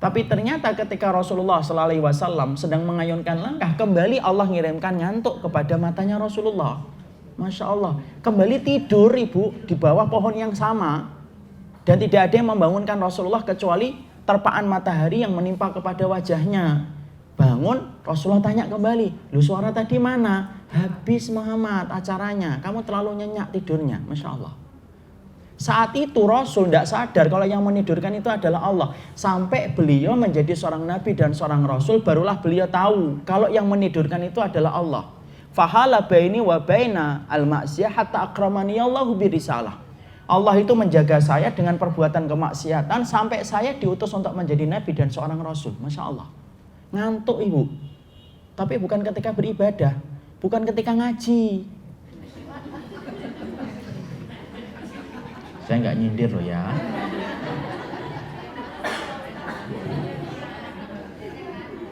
Tapi ternyata ketika Rasulullah SAW sedang mengayunkan langkah, kembali Allah ngirimkan ngantuk kepada matanya Rasulullah. Masya Allah, kembali tidur ibu di bawah pohon yang sama. Dan tidak ada yang membangunkan Rasulullah kecuali terpaan matahari yang menimpa kepada wajahnya. Bangun, Rasulullah tanya kembali, "Lu suara tadi mana?" "Habis Muhammad acaranya, kamu terlalu nyenyak tidurnya." Masya Allah. Saat itu Rasul tidak sadar kalau yang menidurkan itu adalah Allah. Sampai beliau menjadi seorang nabi dan seorang rasul, barulah beliau tahu kalau yang menidurkan itu adalah Allah. Fahala baini wa baina al-ma'siyah hatta akramani Allahu birisalah. Allah itu menjaga saya dengan perbuatan kemaksiatan sampai saya diutus untuk menjadi nabi dan seorang rasul. Masya Allah. Ngantuk ibu. Tapi bukan ketika beribadah, bukan ketika ngaji. Saya nggak nyindir loh ya.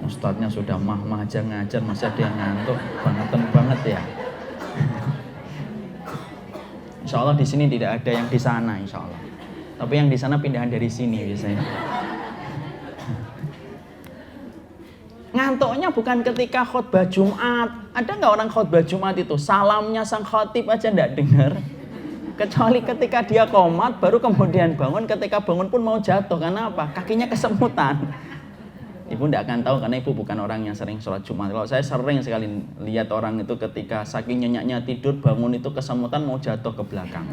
Ustadznya sudah mah aja ngajar, masih ada yang ngantuk, banget ya. Insya Allah di sini tidak ada yang di sana, insya Allah. Tapi yang di sana pindahan dari sini biasanya. Ngantuknya bukan ketika khutbah Jumat. Ada nggak orang khutbah Jumat itu salamnya sang khatib aja nggak dengar? Kecuali ketika dia qomat, baru kemudian bangun. Ketika bangun pun mau jatuh, karena apa? Kakinya kesemutan. Ibu tidak akan tahu karena ibu bukan orang yang sering sholat Jumat. Kalau saya sering sekali lihat orang itu ketika saking nyenyaknya tidur, bangun itu kesemutan mau jatuh ke belakang.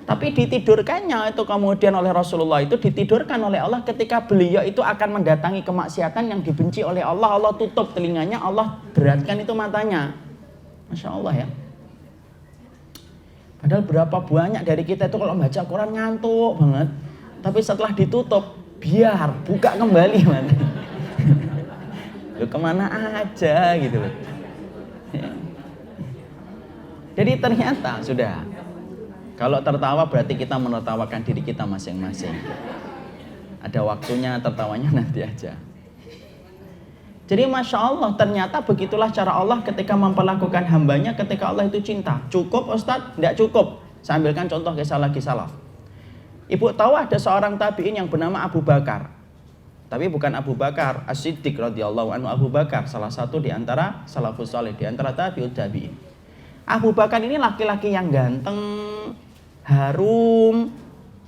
Tapi ditidurkannya itu kemudian oleh Rasulullah itu ditidurkan oleh Allah ketika beliau itu akan mendatangi kemaksiatan yang dibenci oleh Allah. Allah tutup telinganya, Allah beratkan itu matanya. Masya Allah ya. Padahal berapa banyak dari kita itu kalau baca Quran ngantuk banget. Tapi setelah ditutup, biar buka kembali mati. Lu kemana aja gitu loh. Jadi ternyata sudah, kalau tertawa berarti kita menertawakan diri kita masing-masing. Ada waktunya tertawanya nanti aja. Jadi Masya Allah, ternyata begitulah cara Allah ketika memperlakukan hambanya ketika Allah itu cinta. Cukup Ustadz? Tidak cukup. Saya ambilkan contoh kisah lagi salaf. Ibu tahu ada seorang tabi'in yang bernama Abu Bakar. Tapi bukan Abu Bakar As-Siddiq radhiyallahu anhu. Abu Bakar salah satu di antara salafus saleh, di antara tabi'ut tabi'in. Abu Bakar ini laki-laki yang ganteng, harum,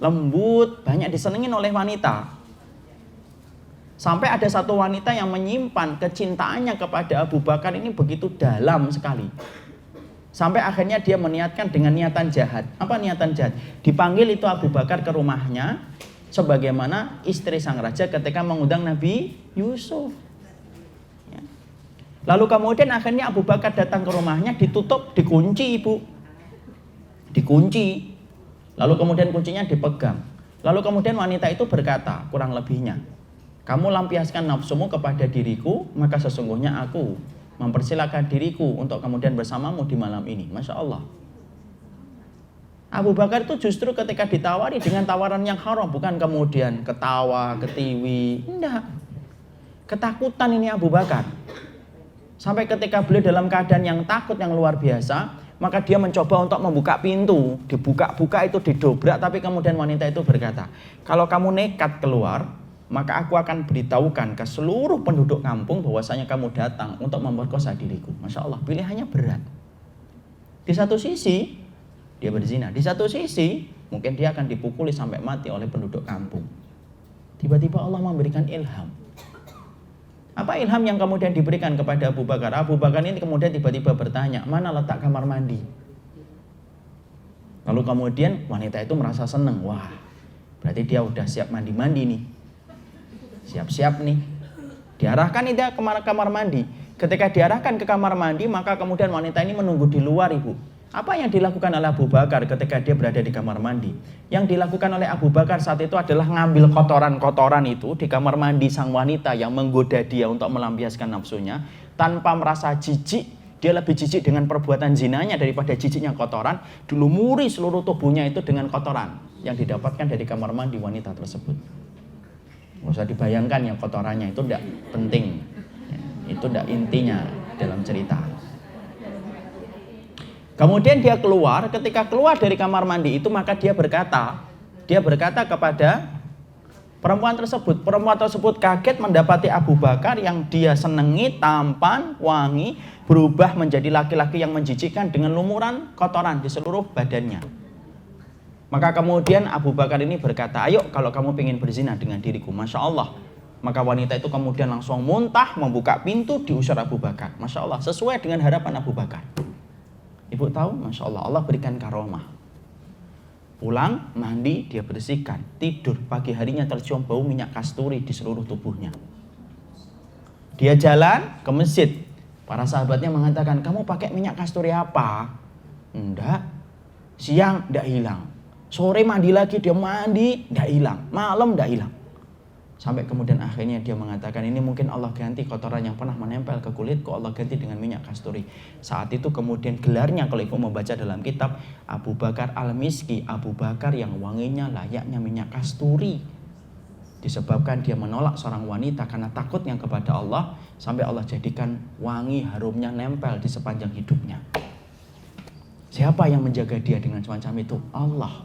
lembut, banyak disenengin oleh wanita. Sampai ada satu wanita yang menyimpan kecintaannya kepada Abu Bakar ini begitu dalam sekali. Sampai akhirnya dia meniatkan dengan niatan jahat. Apa niatan jahat? Dipanggil itu Abu Bakar ke rumahnya sebagaimana istri sang raja ketika mengundang Nabi Yusuf. Ya. Lalu kemudian akhirnya Abu Bakar datang ke rumahnya, ditutup, dikunci ibu. Dikunci. Lalu kemudian kuncinya dipegang. Lalu kemudian wanita itu berkata, kurang lebihnya, "Kamu lampiaskan nafsumu kepada diriku, maka sesungguhnya aku mempersilakan diriku untuk kemudian bersamamu di malam ini." Masya Allah. Abu Bakar itu justru ketika ditawari dengan tawaran yang haram, bukan kemudian ketawa, ketiwi, enggak. Ketakutan ini Abu Bakar. Sampai ketika beliau dalam keadaan yang takut yang luar biasa, maka dia mencoba untuk membuka pintu. Dibuka-buka itu didobrak, tapi kemudian wanita itu berkata, kalau kamu nekat keluar, maka aku akan beritahukan ke seluruh penduduk kampung bahwasanya kamu datang untuk memperkosa diriku. Masya Allah, pilihannya berat. Di satu sisi, dia berzina. Di satu sisi, mungkin dia akan dipukuli sampai mati oleh penduduk kampung. Tiba-tiba Allah memberikan ilham. Apa ilham yang kemudian diberikan kepada Abu Bakar? Abu Bakar ini kemudian tiba-tiba bertanya, mana letak kamar mandi? Lalu kemudian wanita itu merasa senang. Wah, berarti dia udah siap mandi-mandi nih. Siap-siap nih. Diarahkan dia ke kamar mandi. Ketika diarahkan ke kamar mandi, maka kemudian wanita ini menunggu di luar, Ibu. Apa yang dilakukan oleh Abu Bakar ketika dia berada di kamar mandi? Yang dilakukan oleh Abu Bakar saat itu adalah ngambil kotoran-kotoran itu di kamar mandi sang wanita yang menggoda dia untuk melampiaskan nafsunya. Tanpa merasa jijik, dia lebih jijik dengan perbuatan zinanya daripada jijiknya kotoran. Dilumuri seluruh tubuhnya itu dengan kotoran yang didapatkan dari kamar mandi wanita tersebut. Nggak usah dibayangkan ya kotorannya, itu tidak penting. Itu tidak intinya dalam cerita. Kemudian dia keluar, ketika keluar dari kamar mandi itu maka dia berkata kepada perempuan tersebut. Perempuan tersebut kaget mendapati Abu Bakar yang dia senangi, tampan, wangi, berubah menjadi laki-laki yang menjijikkan dengan lumuran kotoran di seluruh badannya. Maka kemudian Abu Bakar ini berkata, ayo kalau kamu ingin berzina dengan diriku. Masya Allah. Maka wanita itu kemudian langsung muntah, membuka pintu, diusir Abu Bakar. Masya Allah, sesuai dengan harapan Abu Bakar. Ibu tahu, Masya Allah, Allah berikan karomah. Pulang, mandi, dia bersihkan. Tidur, pagi harinya tercium bau minyak kasturi di seluruh tubuhnya. Dia jalan ke masjid. Para sahabatnya mengatakan, kamu pakai minyak kasturi apa? Enggak. Siang, enggak hilang. Sore mandi lagi, dia mandi, tidak hilang. Malam tidak hilang. Sampai kemudian akhirnya dia mengatakan, ini mungkin Allah ganti kotoran yang pernah menempel ke kulitku, Allah ganti dengan minyak kasturi. Saat itu kemudian gelarnya, kalau ibu membaca dalam kitab, Abu Bakar al-Miski, Abu Bakar yang wanginya layaknya minyak kasturi. Disebabkan dia menolak seorang wanita karena takutnya kepada Allah, sampai Allah jadikan wangi harumnya nempel di sepanjang hidupnya. Siapa yang menjaga dia dengan semacam itu? Allah.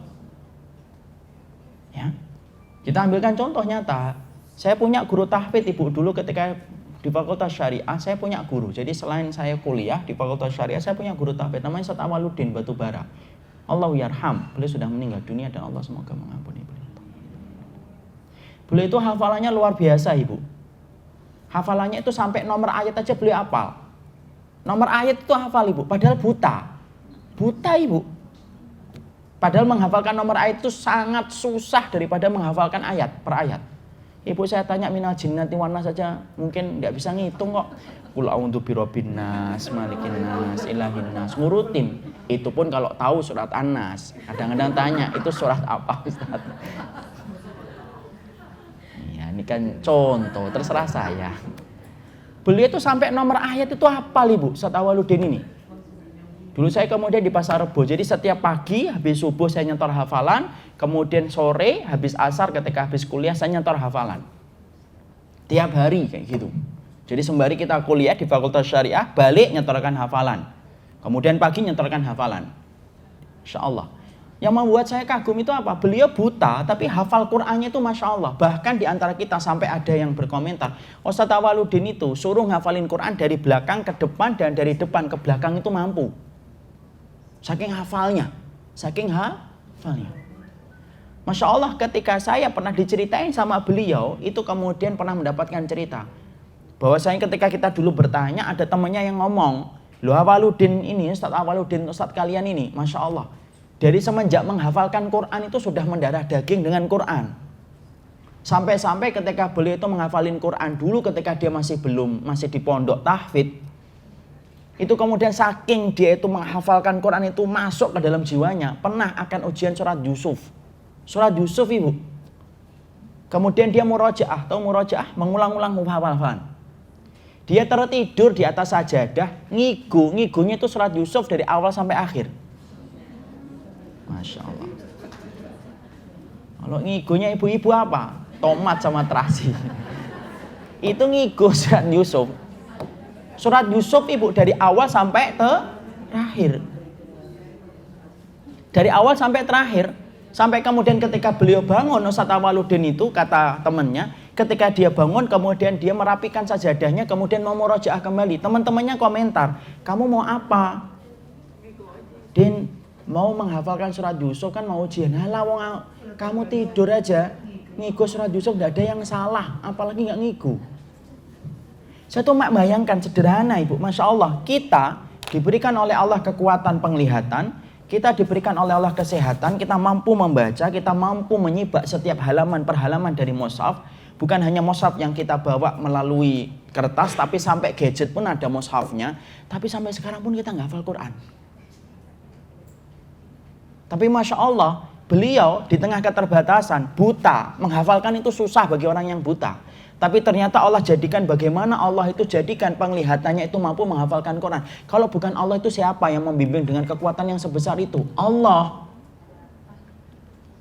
Ya. Kita ambilkan contoh nyata. Saya punya guru tahfidz Ibu dulu ketika di Fakultas Syariah, saya punya guru. Jadi selain saya kuliah di Fakultas Syariah, saya punya guru tahfidz namanya Ustaz Awaluddin Batubara. Allahu yarham. Beliau sudah meninggal dunia dan Allah semoga mengampuni beliau. Beliau itu hafalannya luar biasa, Ibu. Hafalannya itu sampai nomor ayat aja beliau hafal. Nomor ayat itu hafal, Ibu, padahal buta. Buta, Ibu. Padahal menghafalkan nomor ayat itu sangat susah daripada menghafalkan ayat per ayat. Ibu saya tanya minal jinnati wan nas saja mungkin nggak bisa ngitung kok. Qul a'udzu birabbin nas, malikin nas, ilahin nas, ngurutin. Itu pun kalau tahu surat An-Nas. Kadang-kadang tanya, itu surat apa, Ustaz? Ya, ini kan contoh, terserah saya. Beliau itu sampai nomor ayat itu hafal, Ibu, Ustaz Awaluddin ini. Dulu saya kemudian di Pasar Rebo, jadi setiap pagi habis subuh saya nyetor hafalan, kemudian sore habis asar ketika habis kuliah saya nyetor hafalan. Tiap hari kayak gitu. Jadi sembari kita kuliah di Fakultas Syariah, balik nyetorkan hafalan. Kemudian pagi nyetorkan hafalan. Insya Allah. Yang membuat saya kagum itu apa? Beliau buta tapi hafal Qur'annya itu Masya Allah. Bahkan di antara kita sampai ada yang berkomentar, Ustaz Awaluddin itu suruh ngafalin Qur'an dari belakang ke depan dan dari depan ke belakang itu mampu. Saking hafalnya. Masya Allah ketika saya pernah diceritain sama beliau, itu kemudian pernah mendapatkan cerita. Bahwasanya ketika kita dulu bertanya, ada temannya yang ngomong, loh Awaluddin ini, Ustaz Awaluddin, Ustaz kalian ini, Masya Allah. Dari semenjak menghafalkan Quran itu sudah mendarah daging dengan Quran. Sampai-sampai ketika beliau itu menghafalin Quran dulu ketika dia masih di pondok tahfidz. Itu kemudian saking dia itu menghafalkan Quran itu masuk ke dalam jiwanya, pernah akan ujian surat Yusuf. Surat Yusuf, Ibu. Kemudian dia murojaah, mengulang-ulang hafalan. Dia tertidur di atas sajadah, ngigunya itu surat Yusuf dari awal sampai akhir. Masya Allah. Kalau ngigonya ibu-ibu apa? Tomat sama terasi. Itu ngigo surat Yusuf. Surat Yusuf ibu dari awal sampai terakhir. Dari awal sampai terakhir. Sampai kemudian ketika beliau bangun, Ustaz Awwaluddin itu kata temannya, ketika dia bangun kemudian dia merapikan sajadahnya, kemudian mau murojaah kembali. Teman-temannya komentar, kamu mau apa? Din, mau menghafalkan surat Yusuf kan mau ujian. Halah wong kamu tidur aja. Ngigo surat Yusuf gak ada yang salah, apalagi gak ngigo. Saya tuh bayangkan sederhana ibu, Masya Allah. Kita diberikan oleh Allah kekuatan penglihatan, kita diberikan oleh Allah kesehatan, kita mampu membaca, kita mampu menyibak setiap halaman per halaman dari mushaf. Bukan hanya mushaf yang kita bawa melalui kertas, tapi sampai gadget pun ada mushafnya. Tapi sampai sekarang pun kita nggak hafal Quran. Tapi Masya Allah, beliau di tengah keterbatasan, buta, menghafalkan itu susah bagi orang yang buta. Tapi ternyata Allah jadikan bagaimana Allah itu jadikan penglihatannya itu mampu menghafalkan Quran. Kalau bukan Allah itu siapa yang membimbing dengan kekuatan yang sebesar itu? Allah.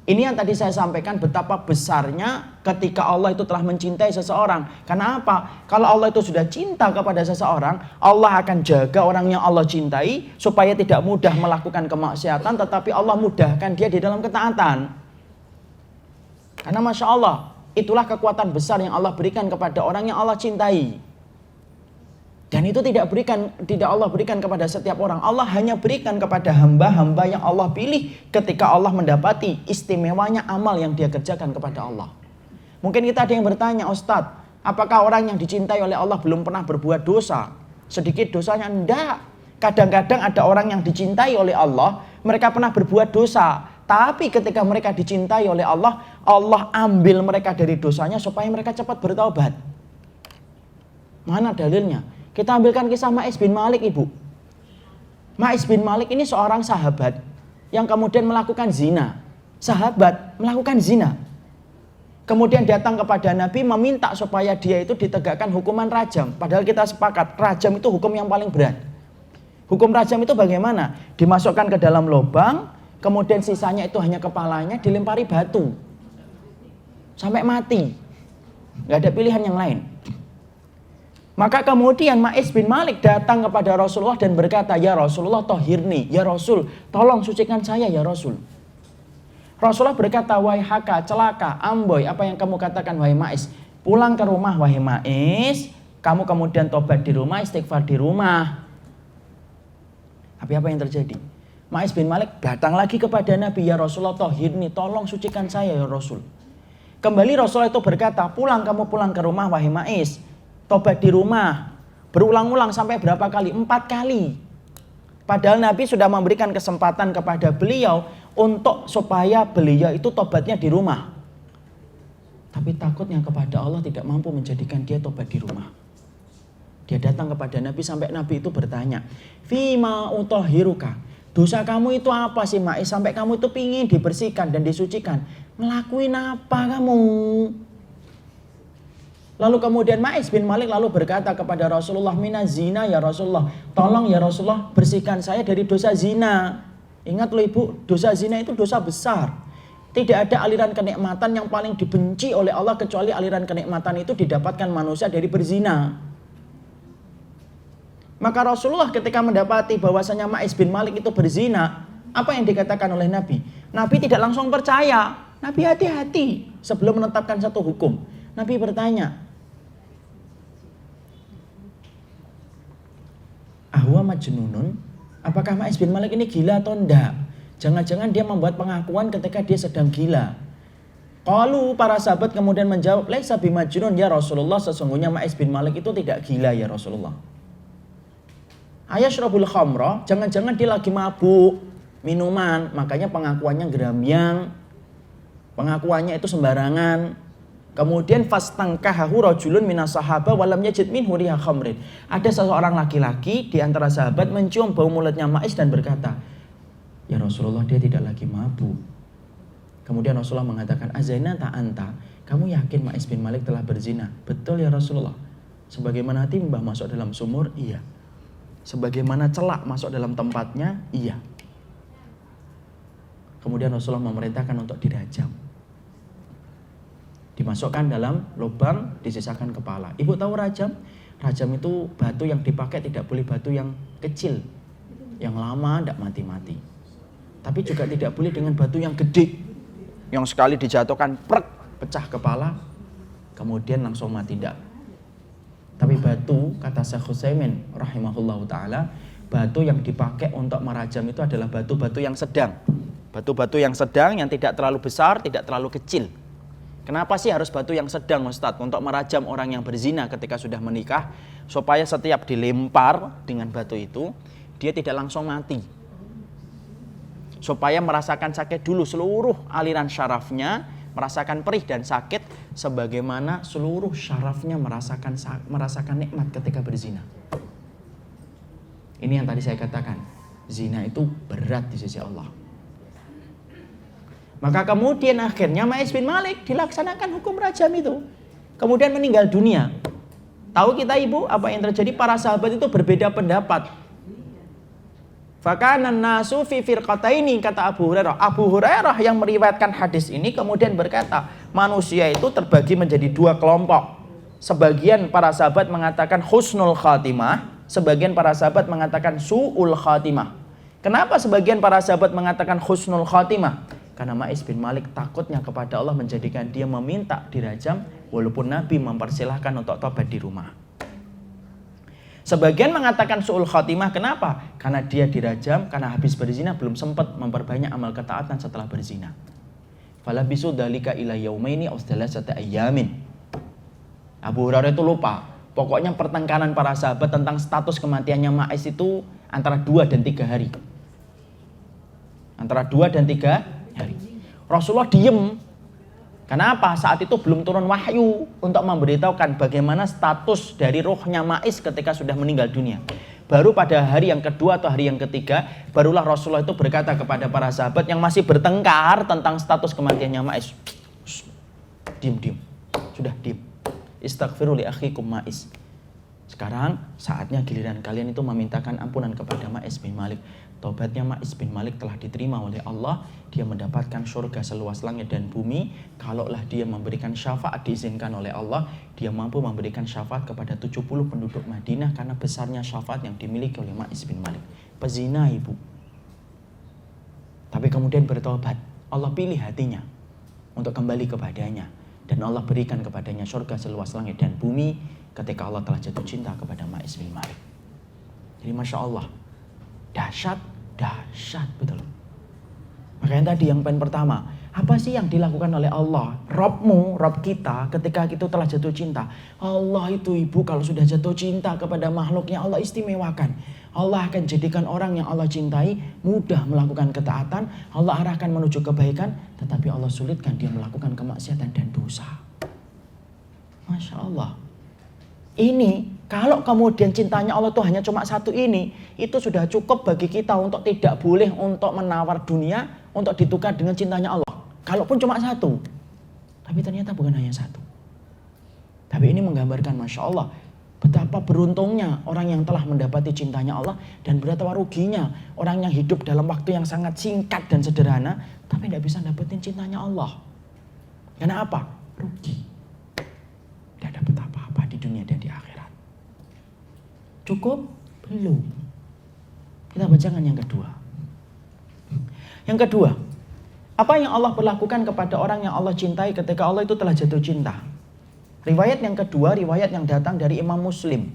Ini yang tadi saya sampaikan betapa besarnya ketika Allah itu telah mencintai seseorang. Karena apa? Kalau Allah itu sudah cinta kepada seseorang, Allah akan jaga orang yang Allah cintai supaya tidak mudah melakukan kemaksiatan, tetapi Allah mudahkan dia di dalam ketaatan. Karena Masya Allah, itulah kekuatan besar yang Allah berikan kepada orang yang Allah cintai. Dan itu tidak Allah berikan kepada setiap orang. Allah hanya berikan kepada hamba-hamba yang Allah pilih ketika Allah mendapati istimewanya amal yang dia kerjakan kepada Allah. Mungkin kita ada yang bertanya, Ustadz, apakah orang yang dicintai oleh Allah belum pernah berbuat dosa? Sedikit dosanya? Enggak. Kadang-kadang ada orang yang dicintai oleh Allah, mereka pernah berbuat dosa. Tapi ketika mereka dicintai oleh Allah, Allah ambil mereka dari dosanya supaya mereka cepat bertaubat. Mana dalilnya? Kita ambilkan kisah Ma'is bin Malik ibu. Ma'is bin Malik ini seorang sahabat yang kemudian melakukan zina. Sahabat melakukan zina. Kemudian datang kepada Nabi meminta supaya dia itu ditegakkan hukuman rajam. Padahal kita sepakat, rajam itu hukum yang paling berat. Hukum rajam itu bagaimana? Dimasukkan ke dalam lubang, kemudian sisanya itu hanya kepalanya dilempari batu. Sampai mati. Gak ada pilihan yang lain. Maka kemudian Ma'is bin Malik datang kepada Rasulullah dan berkata, ya Rasulullah tohirni, ya Rasul, tolong sucikan saya ya Rasul. Rasulullah berkata, wahai haka, celaka, amboi, apa yang kamu katakan wahai Ma'is? Pulang ke rumah wahai Ma'is, kamu kemudian tobat di rumah, istighfar di rumah. Tapi apa yang terjadi? Ma'is bin Malik datang lagi kepada Nabi, ya Rasulullah tohirni, tolong sucikan saya ya Rasul. Kembali Rasulullah itu berkata, kamu pulang ke rumah wahai Ma'is. Tobat di rumah. Berulang-ulang sampai berapa kali? 4 kali. Padahal Nabi sudah memberikan kesempatan kepada beliau untuk supaya beliau itu tobatnya di rumah. Tapi takutnya kepada Allah tidak mampu menjadikan dia tobat di rumah. Dia datang kepada Nabi sampai Nabi itu bertanya, Fima utohiruka, dosa kamu itu apa sih Ma'is? Sampai kamu itu pingin dibersihkan dan disucikan. Ngelakuin apa kamu? Lalu kemudian Ma'is bin Malik lalu berkata kepada Rasulullah, minaz zina ya Rasulullah, tolong ya Rasulullah bersihkan saya dari dosa zina. Ingat loh ibu, dosa zina itu dosa besar. Tidak ada aliran kenikmatan yang paling dibenci oleh Allah kecuali aliran kenikmatan itu didapatkan manusia dari berzina. Maka Rasulullah ketika mendapati bahwasanya Ma'is bin Malik itu berzina, apa yang dikatakan oleh Nabi? Nabi tidak langsung percaya. Nabi hati-hati sebelum menetapkan satu hukum. Nabi bertanya, ahwa majnunun, apakah Ma'is bin Malik ini gila atau enggak? Jangan-jangan dia membuat pengakuan ketika dia sedang gila. Qalu, para sahabat kemudian menjawab, laisa bimajnun ya Rasulullah, sesungguhnya Ma'is bin Malik itu tidak gila ya Rasulullah. Ayashrabul khamra, jangan-jangan dia lagi mabuk minuman, makanya pengakuannya gerambyang, pengakuannya itu sembarangan. Kemudian fastangkahahu rajulun minas sahaba walam yajid minhu riha khamrin. Ada seseorang laki-laki di antara sahabat mencium bau mulutnya Ma'is dan berkata, ya Rasulullah dia tidak lagi mabuk. Kemudian Rasulullah mengatakan, azina ta'anta, kamu yakin Ma'is bin Malik telah berzina? Betul ya Rasulullah. Sebagaimana timbah masuk dalam sumur, iya. Sebagaimana celak masuk dalam tempatnya, iya. Kemudian Rasulullah memerintahkan untuk dirajam. Dimasukkan dalam lubang, disisakan kepala. Ibu tahu rajam? Rajam itu batu yang dipakai tidak boleh batu yang kecil, yang lama tidak mati-mati. Tapi juga tidak boleh dengan batu yang gede, yang sekali dijatuhkan, prek, pecah kepala, kemudian langsung mati, tidak. Tapi batu, kata Syekh Utsaimin rahimahullahu ta'ala, batu yang dipakai untuk merajam itu adalah batu-batu yang sedang. Batu-batu yang sedang, yang tidak terlalu besar, tidak terlalu kecil. Kenapa sih harus batu yang sedang, Ustadz? Untuk merajam orang yang berzina ketika sudah menikah, supaya setiap dilempar dengan batu itu, dia tidak langsung mati. Supaya merasakan sakit dulu seluruh aliran syarafnya, merasakan perih dan sakit, sebagaimana seluruh syarafnya merasakan nikmat ketika berzina. Ini yang tadi saya katakan, zina itu berat di sisi Allah. Maka kemudian akhirnya Ma'is bin Malik dilaksanakan hukum rajam itu. Kemudian meninggal dunia. Tahu kita ibu apa yang terjadi? Para sahabat itu berbeda pendapat. Fakanan nasu fi firqataini, kata Abu Hurairah. Abu Hurairah yang meriwayatkan hadis ini kemudian berkata, manusia itu terbagi menjadi dua kelompok. Sebagian para sahabat mengatakan husnul khatimah, sebagian para sahabat mengatakan su'ul khatimah. Kenapa sebagian para sahabat mengatakan husnul khatimah? Karena Ma'is bin Malik takutnya kepada Allah menjadikan dia meminta dirajam walaupun Nabi mempersilahkan untuk tobat di rumah. Sebagian mengatakan su'ul khatimah, kenapa? Karena dia dirajam karena habis berzina belum sempat memperbanyak amal ketaatan setelah berzina. Falabisu dalika ila yaumaini aw thalathata ayyamin. Abu Hurairah itu lupa. Pokoknya pertengkaran para sahabat tentang status kematiannya Ma'is itu antara 2 dan 3 hari. Antara 2 dan 3 hari. Rasulullah diem. Kenapa? Saat itu belum turun wahyu untuk memberitahukan bagaimana status dari ruhnya Ma'is ketika sudah meninggal dunia. Baru pada hari yang kedua atau hari yang ketiga, barulah Rasulullah itu berkata kepada para sahabat yang masih bertengkar tentang status kematiannya Ma'is. Diam. Sudah diam. Istaghfiru li akhikum Ma'is. Sekarang saatnya giliran kalian itu memintakan ampunan kepada Ma'is bin Malik. Taubatnya Ma'is bin Malik telah diterima oleh Allah. Dia mendapatkan surga seluas langit dan bumi. Kalaulah dia memberikan syafaat diizinkan oleh Allah, dia mampu memberikan syafaat kepada 70 penduduk Madinah karena besarnya syafaat yang dimiliki oleh Ma'is bin Malik. Pezina ibu. Tapi kemudian bertobat. Allah pilih hatinya untuk kembali kepadanya. Dan Allah berikan kepadanya surga seluas langit dan bumi ketika Allah telah jatuh cinta kepada Ma'is bin Malik. Jadi Masya Allah, dahsyat betul. Makanya tadi yang poin pertama, apa sih yang dilakukan oleh Allah, Robmu, Rob kita ketika kita telah jatuh cinta? Allah itu ibu kalau sudah jatuh cinta kepada makhluknya Allah istimewakan. Allah akan jadikan orang yang Allah cintai mudah melakukan ketaatan, Allah arahkan menuju kebaikan, tetapi Allah sulitkan dia melakukan kemaksiatan dan dosa. Masya Allah. Ini kalau kemudian cintanya Allah itu hanya cuma satu ini, itu sudah cukup bagi kita untuk tidak boleh untuk menawar dunia untuk ditukar dengan cintanya Allah. Kalaupun cuma satu, tapi ternyata bukan hanya satu. Tapi ini menggambarkan Masya Allah betapa beruntungnya orang yang telah mendapati cintanya Allah dan betapa ruginya orang yang hidup dalam waktu yang sangat singkat dan sederhana tapi tidak bisa dapetin cintanya Allah. Karena apa? Rugi. Tidak dapat apa-apa di dunia dan di akhirat. Cukup? Belum. Kita bacakan yang kedua. Yang kedua, apa yang Allah berlakukan kepada orang yang Allah cintai ketika Allah itu telah jatuh cinta? Riwayat yang kedua, riwayat yang datang dari Imam Muslim.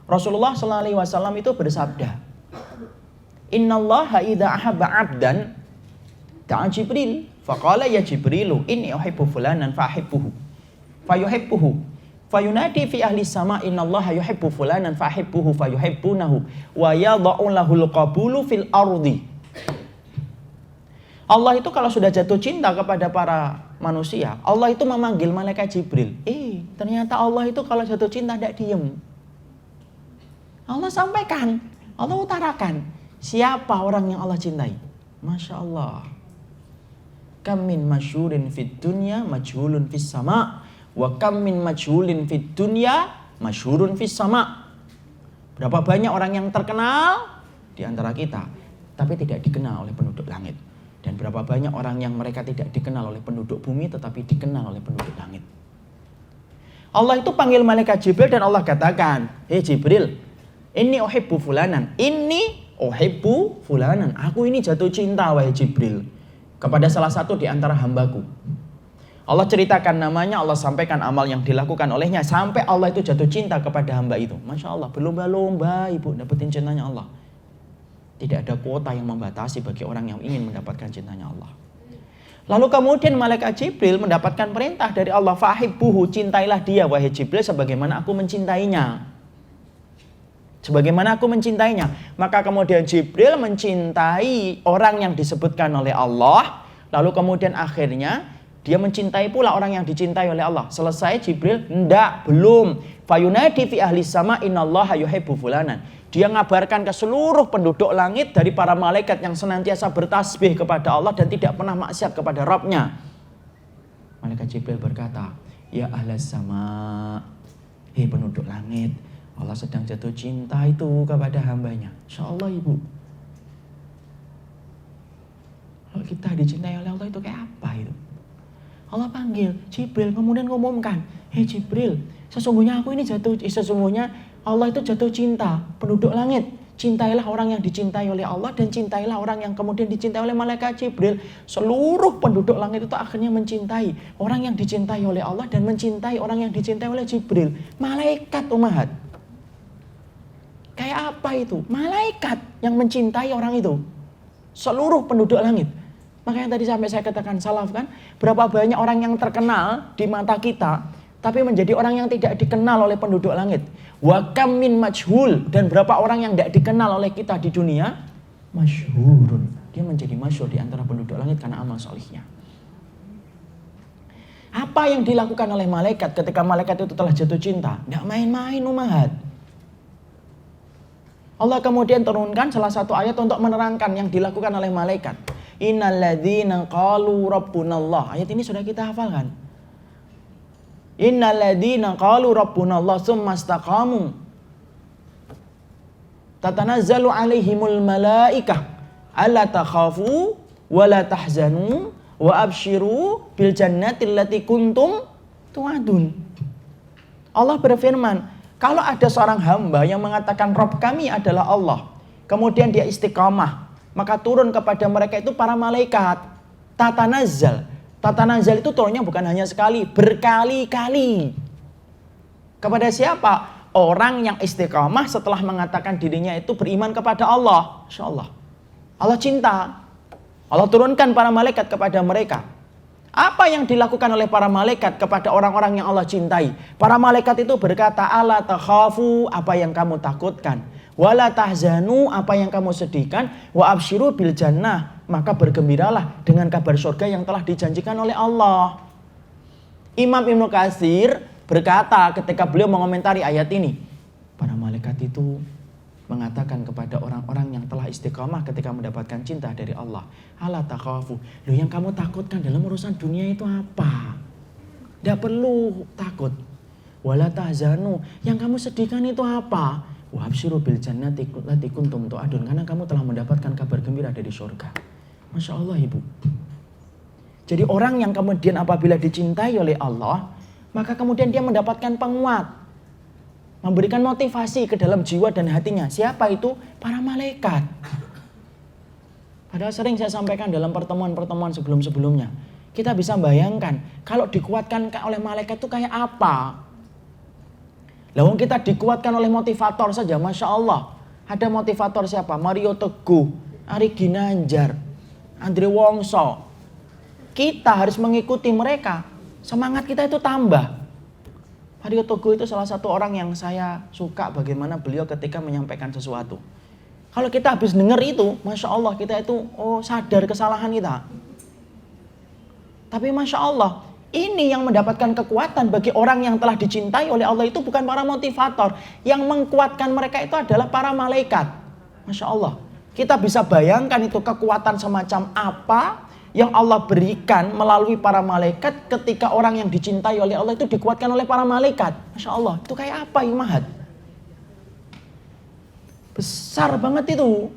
Rasulullah SAW itu bersabda, Innallaha idza ahabba 'abdan ta'a Jibril, faqala ya Jibrilu inni uhibbu fulanan fa'ahibbuhu. Fayuhibbuhu fayunadi fi ahli sama innallaha yuhibbu fulanan fahibbuhu fayuhibbunahu wa yadha'u lahul qabulu fil ardi. Allah itu kalau sudah jatuh cinta kepada para manusia, Allah itu memanggil malaikat Jibril. Ternyata Allah itu kalau jatuh cinta tidak diem. Allah sampaikan, Allah utarakan siapa orang yang Allah cintai. Masya Allah. Kam min masyhurin fid dunya majhulun fis sama. Wa kam min majhulin fid dunya masyhurun fis sama. Berapa banyak orang yang terkenal di antara kita, tapi tidak dikenal oleh penduduk langit. Dan berapa banyak orang yang mereka tidak dikenal oleh penduduk bumi tetapi dikenal oleh penduduk langit. Allah itu panggil malaikat Jibril dan Allah katakan, "Hei Jibril, inni uhibbu fulanan." Inni uhibbu fulanan. Aku ini jatuh cinta wahai Jibril kepada salah satu di antara hambaku. Allah ceritakan namanya, Allah sampaikan amal yang dilakukan olehnya sampai Allah itu jatuh cinta kepada hamba itu. Masya Allah, berlomba-lomba ibu dapetin cintanya Allah. Tidak ada kuota yang membatasi bagi orang yang ingin mendapatkan cintanya Allah. Lalu kemudian malaikat Jibril mendapatkan perintah dari Allah, "Fahibbuhu," cintailah dia wahai Jibril sebagaimana aku mencintainya. Sebagaimana aku mencintainya. Maka kemudian Jibril mencintai orang yang disebutkan oleh Allah. Lalu kemudian akhirnya dia mencintai pula orang yang dicintai oleh Allah. Selesai Jibril, belum. Fayunadi fi ahli sama innallaha yuhibbu fulanan. Dia ngabarkan ke seluruh penduduk langit dari para malaikat yang senantiasa bertasbih kepada Allah dan tidak pernah maksiat kepada Rabb-Nya. Malaikat Jibril berkata, "Ya ahlas sama, hei penduduk langit, Allah sedang jatuh cinta itu kepada hambanya." Insya Allah ibu. Kalau kita dicintai oleh Allah itu kayak apa itu? Allah panggil Jibril, kemudian ngumumkan, "Hei Jibril, sesungguhnya Allah itu jatuh cinta penduduk langit. Cintailah orang yang dicintai oleh Allah dan cintailah orang yang kemudian dicintai oleh malaikat Jibril." Seluruh penduduk langit itu akhirnya mencintai orang yang dicintai oleh Allah dan mencintai orang yang dicintai oleh Jibril. Malaikat umahat. Kayak apa itu? Malaikat yang mencintai orang itu. Seluruh penduduk langit. Makanya tadi sampai saya katakan salaf kan, berapa banyak orang yang terkenal di mata kita, tapi menjadi orang yang tidak dikenal oleh penduduk langit. Wa kam min majhul, dan berapa orang yang tidak dikenal oleh kita di dunia, masyhurun. Dia menjadi masyhur di antara penduduk langit karena amal solihnya. Apa yang dilakukan oleh malaikat ketika malaikat itu telah jatuh cinta? Tidak main-main umahat. Allah kemudian turunkan salah satu ayat untuk menerangkan yang dilakukan oleh malaikat. Innalladzina qalu rabbunallah. Ayat ini sudah kita hafalkan. Innalladzina qalu rabbunallah tsumma istaqamu tatanazzalu alaihimul malaikah alla takhafu wa la tahzanu wa abshiru bil jannati allati kuntum tu'adun. Allah berfirman, kalau ada seorang hamba yang mengatakan Rabb kami adalah Allah, kemudian dia istiqamah, maka turun kepada mereka itu para malaikat. Tatanazal. Tatanazal itu turunnya bukan hanya sekali, berkali-kali. Kepada siapa? Orang yang istiqamah setelah mengatakan dirinya itu beriman kepada Allah. Insya Allah. Allah cinta. Allah turunkan para malaikat kepada mereka. Apa yang dilakukan oleh para malaikat kepada orang-orang yang Allah cintai? Para malaikat itu berkata, "Ala takhafu," apa yang kamu takutkan. "Wala tahzanu," apa yang kamu sedihkan. "Wa absyiru bil jannah," maka bergembiralah dengan kabar surga yang telah dijanjikan oleh Allah. Imam Ibnu Katsir berkata ketika beliau mengomentari ayat ini, para malaikat itu mengatakan kepada orang-orang yang telah istiqamah ketika mendapatkan cinta dari Allah, "Ala takhafu." Loh, yang kamu takutkan dalam urusan dunia itu apa? Tidak perlu takut. "Wala tahzanu," yang kamu sedihkan itu apa? "Wa absyiru bil jannati allati kuntum tu'adun," karena kamu telah mendapatkan kabar gembira dari surga. Masya Allah ibu. Jadi orang yang kemudian apabila dicintai oleh Allah, maka kemudian dia mendapatkan penguat, memberikan motivasi ke dalam jiwa dan hatinya. Siapa itu? Para malaikat. Padahal sering saya sampaikan dalam pertemuan-pertemuan sebelum-sebelumnya. Kita bisa bayangkan kalau dikuatkan oleh malaikat itu kayak apa? Lalu kita dikuatkan oleh motivator saja, Masya Allah. Ada motivator siapa? Mario Teguh, Ari Ginanjar, Andre Wongso. Kita harus mengikuti mereka. Semangat kita itu tambah. Mario Teguh itu salah satu orang yang saya suka bagaimana beliau ketika menyampaikan sesuatu. Kalau kita habis dengar itu, Masya Allah kita itu sadar kesalahan kita. Tapi Masya Allah, ini yang mendapatkan kekuatan bagi orang yang telah dicintai oleh Allah itu bukan para motivator. Yang mengkuatkan mereka itu adalah para malaikat. Masya Allah. Kita bisa bayangkan itu kekuatan semacam apa yang Allah berikan melalui para malaikat ketika orang yang dicintai oleh Allah itu dikuatkan oleh para malaikat. Masya Allah. Itu kayak apa Imahat? Besar banget itu.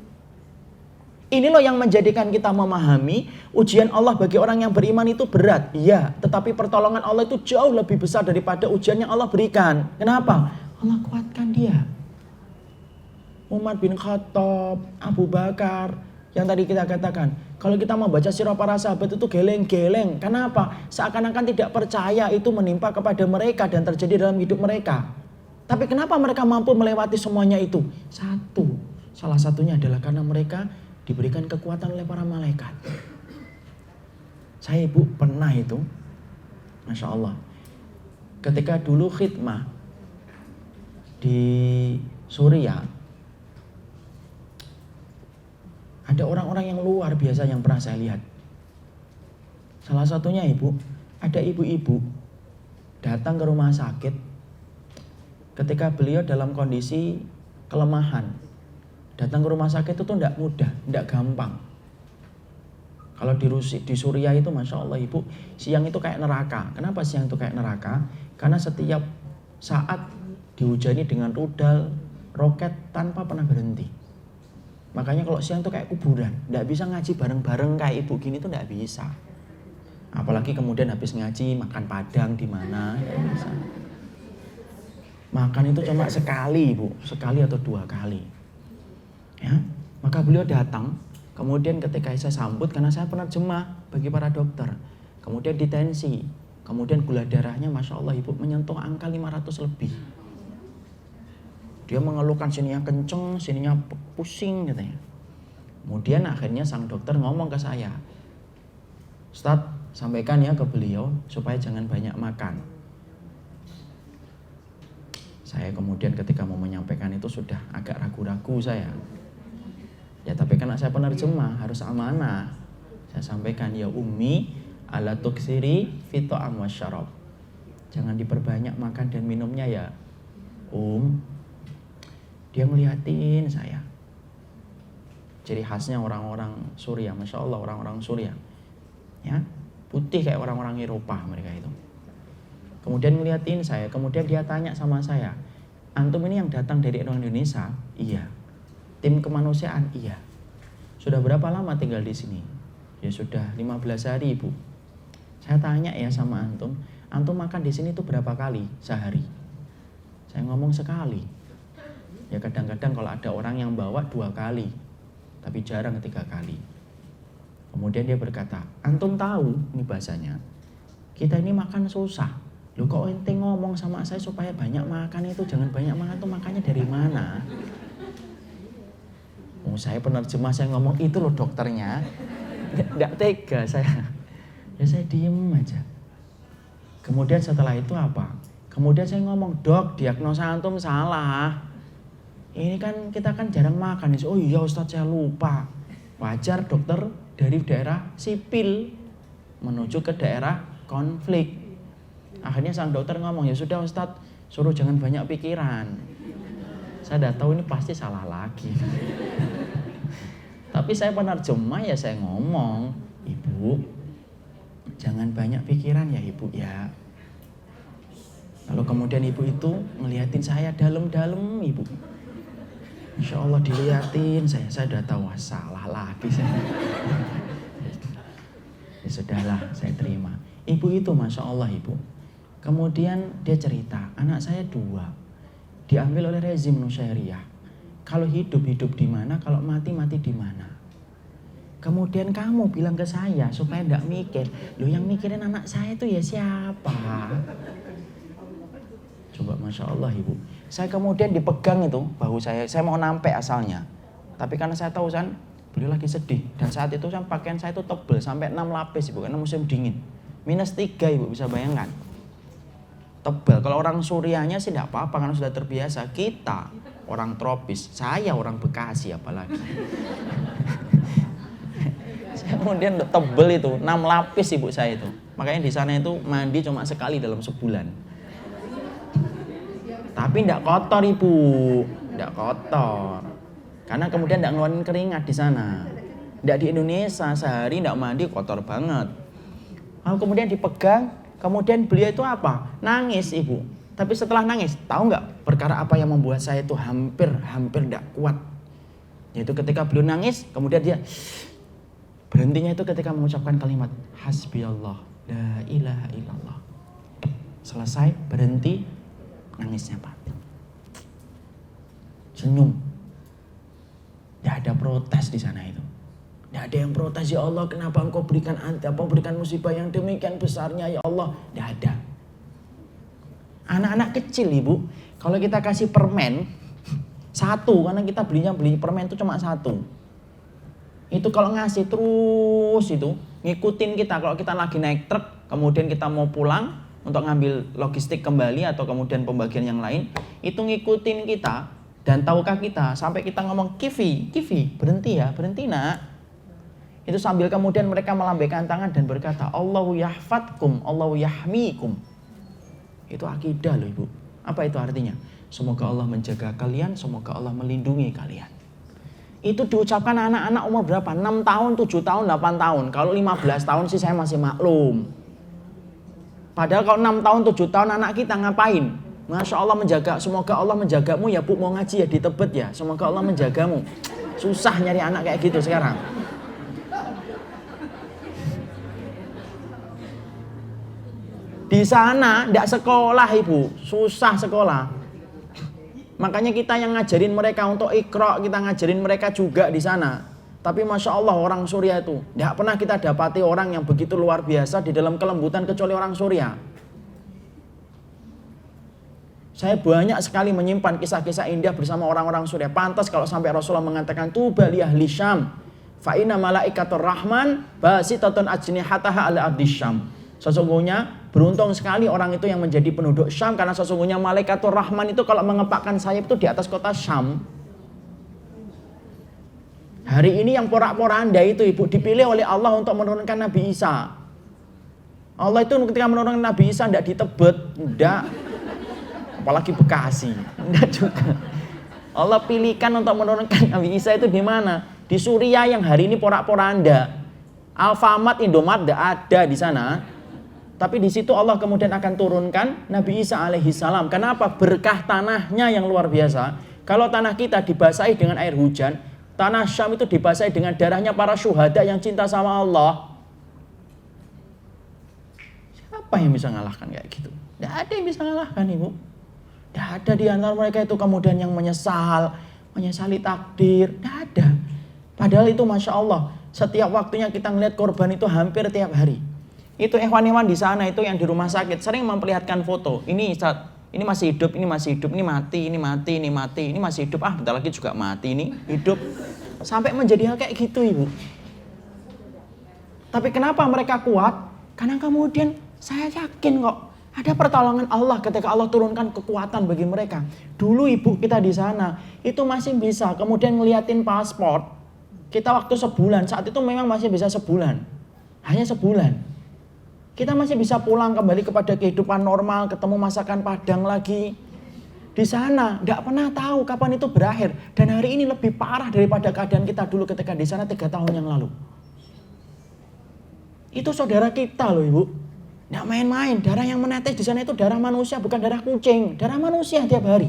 Ini loh yang menjadikan kita memahami ujian Allah bagi orang yang beriman itu berat. Iya, tetapi pertolongan Allah itu jauh lebih besar daripada ujian yang Allah berikan. Kenapa? Allah kuatkan dia. Umar bin Khattab, Abu Bakar, yang tadi kita katakan. Kalau kita membaca sirah para sahabat itu geleng-geleng. Kenapa? Seakan-akan tidak percaya itu menimpa kepada mereka dan terjadi dalam hidup mereka. Tapi kenapa mereka mampu melewati semuanya itu? Salah satunya adalah karena mereka diberikan kekuatan oleh para malaikat. Saya ibu pernah itu, Masya Allah, ketika dulu khidmah di Suriah, ada orang-orang yang luar biasa yang pernah saya lihat. Salah satunya ibu, ada ibu-ibu datang ke rumah sakit ketika beliau dalam kondisi kelemahan. Datang ke rumah sakit itu tidak mudah, tidak gampang. Kalau di Suriah itu Masya Allah ibu, siang itu kayak neraka. Kenapa siang itu kayak neraka? Karena setiap saat dihujani dengan rudal, roket tanpa pernah berhenti. Makanya kalau siang itu kayak kuburan, tidak bisa ngaji bareng-bareng kayak ibu gini tuh tidak bisa. Apalagi kemudian habis ngaji makan padang di mana, tidak bisa. Makan itu cuma sekali ibu, sekali atau 2 kali. Ya, maka beliau datang, kemudian ketika saya sambut karena saya penerjemah bagi para dokter, kemudian ditensi, kemudian gula darahnya Masya Allah ibu menyentuh angka 500 lebih. Dia mengeluhkan sininya kenceng, sininya pusing katanya. Kemudian akhirnya sang dokter ngomong ke saya, Ustadz sampaikan ya ke beliau supaya jangan banyak makan. Saya kemudian ketika mau menyampaikan itu sudah agak ragu-ragu saya. Ya tapi karena saya penerjemah harus amanah. Saya sampaikan ya Ummi ala tuksiri fito amwasyarab. Jangan diperbanyak makan dan minumnya ya Dia ngeliatin saya. Ciri khasnya orang-orang Suriah, Masya Allah orang-orang Suriah. Ya, putih kayak orang-orang Eropa mereka itu. Kemudian ngeliatin saya, kemudian dia tanya sama saya, antum ini yang datang dari Indonesia? Iya. Tim kemanusiaan? Iya. Sudah berapa lama tinggal di sini? Ya sudah 15 hari ibu. Saya tanya ya sama antum makan di sini tuh berapa kali sehari? Saya ngomong sekali. Ya kadang-kadang kalau ada orang yang bawa 2 kali, tapi jarang 3 kali. Kemudian dia berkata, antum tahu, ini bahasanya, kita ini makan susah. Loh kok ente ngomong sama saya supaya banyak makan itu, jangan banyak makan tuh makannya dari mana? Saya penerjemah, saya ngomong itu loh dokternya. Nggak tega saya. Ya saya diem aja. Kemudian setelah itu apa? Kemudian saya ngomong, dok diagnosa antum salah. Ini kan kita kan jarang makan. Oh iya Ustadz saya lupa. Wajar dokter dari daerah sipil menuju ke daerah konflik. Akhirnya sang dokter ngomong, ya sudah Ustadz suruh jangan banyak pikiran. Saya udah tahu ini pasti salah lagi. Tapi saya penerjemah ya saya ngomong, ibu jangan banyak pikiran ya ibu ya. Lalu kemudian ibu itu ngeliatin saya dalam-dalam ibu. Insya Allah diliatin saya udah tahu salah lagi saya. Ya sudahlah saya terima. Ibu itu Masya Allah ibu. Kemudian dia cerita, anak saya 2 diambil oleh rezim Nusyairiyah. Kalau hidup di mana, kalau mati di mana. Kemudian kamu bilang ke saya supaya enggak mikir. Loh yang mikirin anak saya itu ya siapa? Coba Masya Allah ibu. Saya kemudian dipegang itu bahu saya mau nampek asalnya. Tapi karena saya tahu kan beliau lagi sedih. Dan saat itu pakaian saya itu tebal sampai 6 lapis ibu, karena musim dingin. -3 ibu bisa bayangkan. Tebal. Kalau orang Suriahnya sih tidak apa-apa karena sudah terbiasa. Kita orang tropis, saya orang Bekasi apalagi. Saya kemudian tebel itu 6 lapis ibu saya itu. Makanya di sana itu mandi cuma sekali dalam sebulan. Tapi tidak kotor ibu, tidak kotor. Karena kemudian tidak ngeluarin keringat di sana. Tidak di Indonesia sehari tidak mandi kotor banget. Lalu kemudian dipegang. Kemudian beliau itu apa? Nangis ibu. Tapi setelah nangis, tahu nggak perkara apa yang membuat saya itu hampir tidak kuat? Yaitu ketika beliau nangis, kemudian dia berhentinya itu ketika mengucapkan kalimat hasbiyallah la ilaha illallah. Selesai, berhenti, nangisnya mati. Senyum. Tidak ada protes di sana itu. Tidak ada yang protes, ya Allah kenapa engkau berikan musibah yang demikian besarnya ya Allah. Tidak ada. Anak-anak kecil ibu, kalau kita kasih permen satu, karena kita beli permen itu cuma satu. Itu kalau ngasih terus itu ngikutin kita. Kalau kita lagi naik truk, kemudian kita mau pulang untuk ngambil logistik kembali atau kemudian pembagian yang lain, itu ngikutin kita. Dan tahukah kita sampai kita ngomong Kivi, berhenti ya, berhenti nak. Itu sambil kemudian mereka melambaikan tangan dan berkata Allahu yahfadkum, Allahu yahmikum. Itu akidah loh ibu. Apa itu artinya? Semoga Allah menjaga kalian, semoga Allah melindungi kalian. Itu diucapkan anak-anak umur berapa? 6 tahun, 7 tahun, 8 tahun. Kalau 15 tahun sih saya masih maklum. Padahal kalau 6 tahun, 7 tahun anak kita ngapain? Masya Allah menjaga, semoga Allah menjagamu ya bu, mau ngaji ya di Tebet ya, semoga Allah menjagamu. Susah nyari anak kayak gitu sekarang. Di sana tidak sekolah ibu, susah sekolah. Makanya kita yang ngajarin mereka untuk Iqra, kita ngajarin mereka juga di sana. Tapi Masya Allah orang Suriah itu, tidak pernah kita dapati orang yang begitu luar biasa di dalam kelembutan kecuali orang Suriah. Saya banyak sekali menyimpan kisah-kisah indah bersama orang-orang Suriah. Pantas kalau sampai Rasulullah mengatakan tuba li ahli Syam fa inna malaikatur rahman basitatun ajnihataha ala ardi Syam. Sesungguhnya beruntung sekali orang itu yang menjadi penduduk Syam, karena sesungguhnya malaikatur rahman itu kalau mengepakkan sayap itu di atas kota Syam. Hari ini yang porak-poranda itu ibu dipilih oleh Allah untuk menurunkan Nabi Isa. Allah itu ketika menurunkan Nabi Isa tidak di Tebet, tidak. Apalagi Bekasi, tidak juga. Allah pilihkan untuk menurunkan Nabi Isa itu di mana? Di Suriah yang hari ini porak-poranda. Alfamart, Indomaret tidak ada di sana. Tapi di situ Allah kemudian akan turunkan Nabi Isa alaihi salam. Kenapa? Berkah tanahnya yang luar biasa. Kalau tanah kita dibasahi dengan air hujan, tanah Syam itu dibasahi dengan darahnya para syuhada yang cinta sama Allah. Siapa yang bisa ngalahkan kayak gitu? Tidak ada yang bisa ngalahkan ibu. Tidak ada di antara mereka itu kemudian yang menyesali takdir. Tidak ada. Padahal itu Masya Allah, setiap waktunya kita ngelihat korban itu hampir tiap hari. Itu ikhwan-ikhwan di sana itu yang di rumah sakit sering memperlihatkan foto. Ini masih hidup, ini masih hidup, ini mati, ini mati, ini mati, ini masih hidup. Ah, bentar lagi juga mati, ini hidup. Sampai menjadi hal kayak gitu ibu. Tapi kenapa mereka kuat? Karena kemudian saya yakin kok ada pertolongan Allah ketika Allah turunkan kekuatan bagi mereka. Dulu ibu kita di sana itu masih bisa kemudian ngeliatin paspor. Kita waktu sebulan, saat itu memang masih bisa sebulan. Hanya sebulan. Kita masih bisa pulang kembali kepada kehidupan normal, ketemu masakan Padang lagi. Di sana nggak pernah tahu kapan itu berakhir. Dan hari ini lebih parah daripada keadaan kita dulu ketika di sana 3 tahun yang lalu. Itu saudara kita loh ibu. Nggak main-main, darah yang menetes di sana itu darah manusia, bukan darah kucing. Darah manusia tiap hari.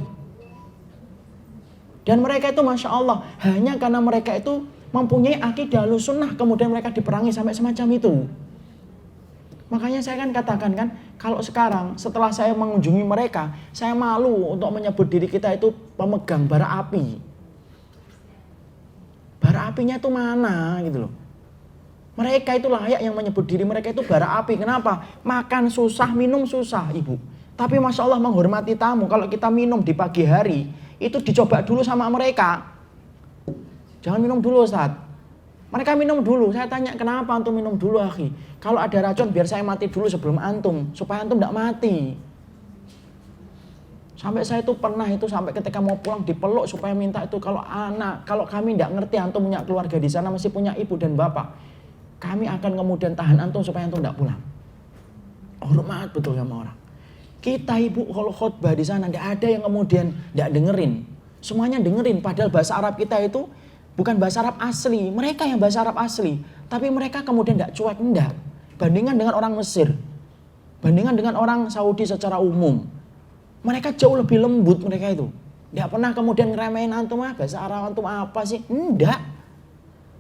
Dan mereka itu Masya Allah, hanya karena mereka itu mempunyai akidah Ahlussunnah, kemudian mereka diperangi sampai semacam itu. Makanya saya kan katakan kan, kalau sekarang setelah saya mengunjungi mereka, saya malu untuk menyebut diri kita itu pemegang bara api. Bara apinya itu mana gitu loh. Mereka itu layak yang menyebut diri mereka itu bara api. Kenapa? Makan susah, minum susah ibu. Tapi Masya Allah menghormati tamu. Kalau kita minum di pagi hari, itu dicoba dulu sama mereka. Jangan minum dulu Ustaz. Mereka minum dulu. Saya tanya kenapa antum minum dulu akhi? Kalau ada racun biar saya mati dulu sebelum antum. Supaya antum tidak mati. Sampai saya itu pernah itu sampai ketika mau pulang dipeluk supaya minta itu kalau kami tidak ngerti antum punya keluarga di sana masih punya ibu dan bapak. Kami akan kemudian tahan antum supaya antum tidak pulang. Hormat betul sama orang. Kita ibu kalau khutbah di sana tidak ada yang kemudian tidak dengerin. Semuanya dengerin padahal bahasa Arab kita itu bukan bahasa Arab asli, mereka yang bahasa Arab asli. Tapi mereka kemudian tidak cuek, enggak. Bandingan dengan orang Mesir, bandingan dengan orang Saudi secara umum. Mereka jauh lebih lembut mereka itu. Tidak pernah kemudian ngeremehin antum, bahasa Arab antum apa sih? Enggak.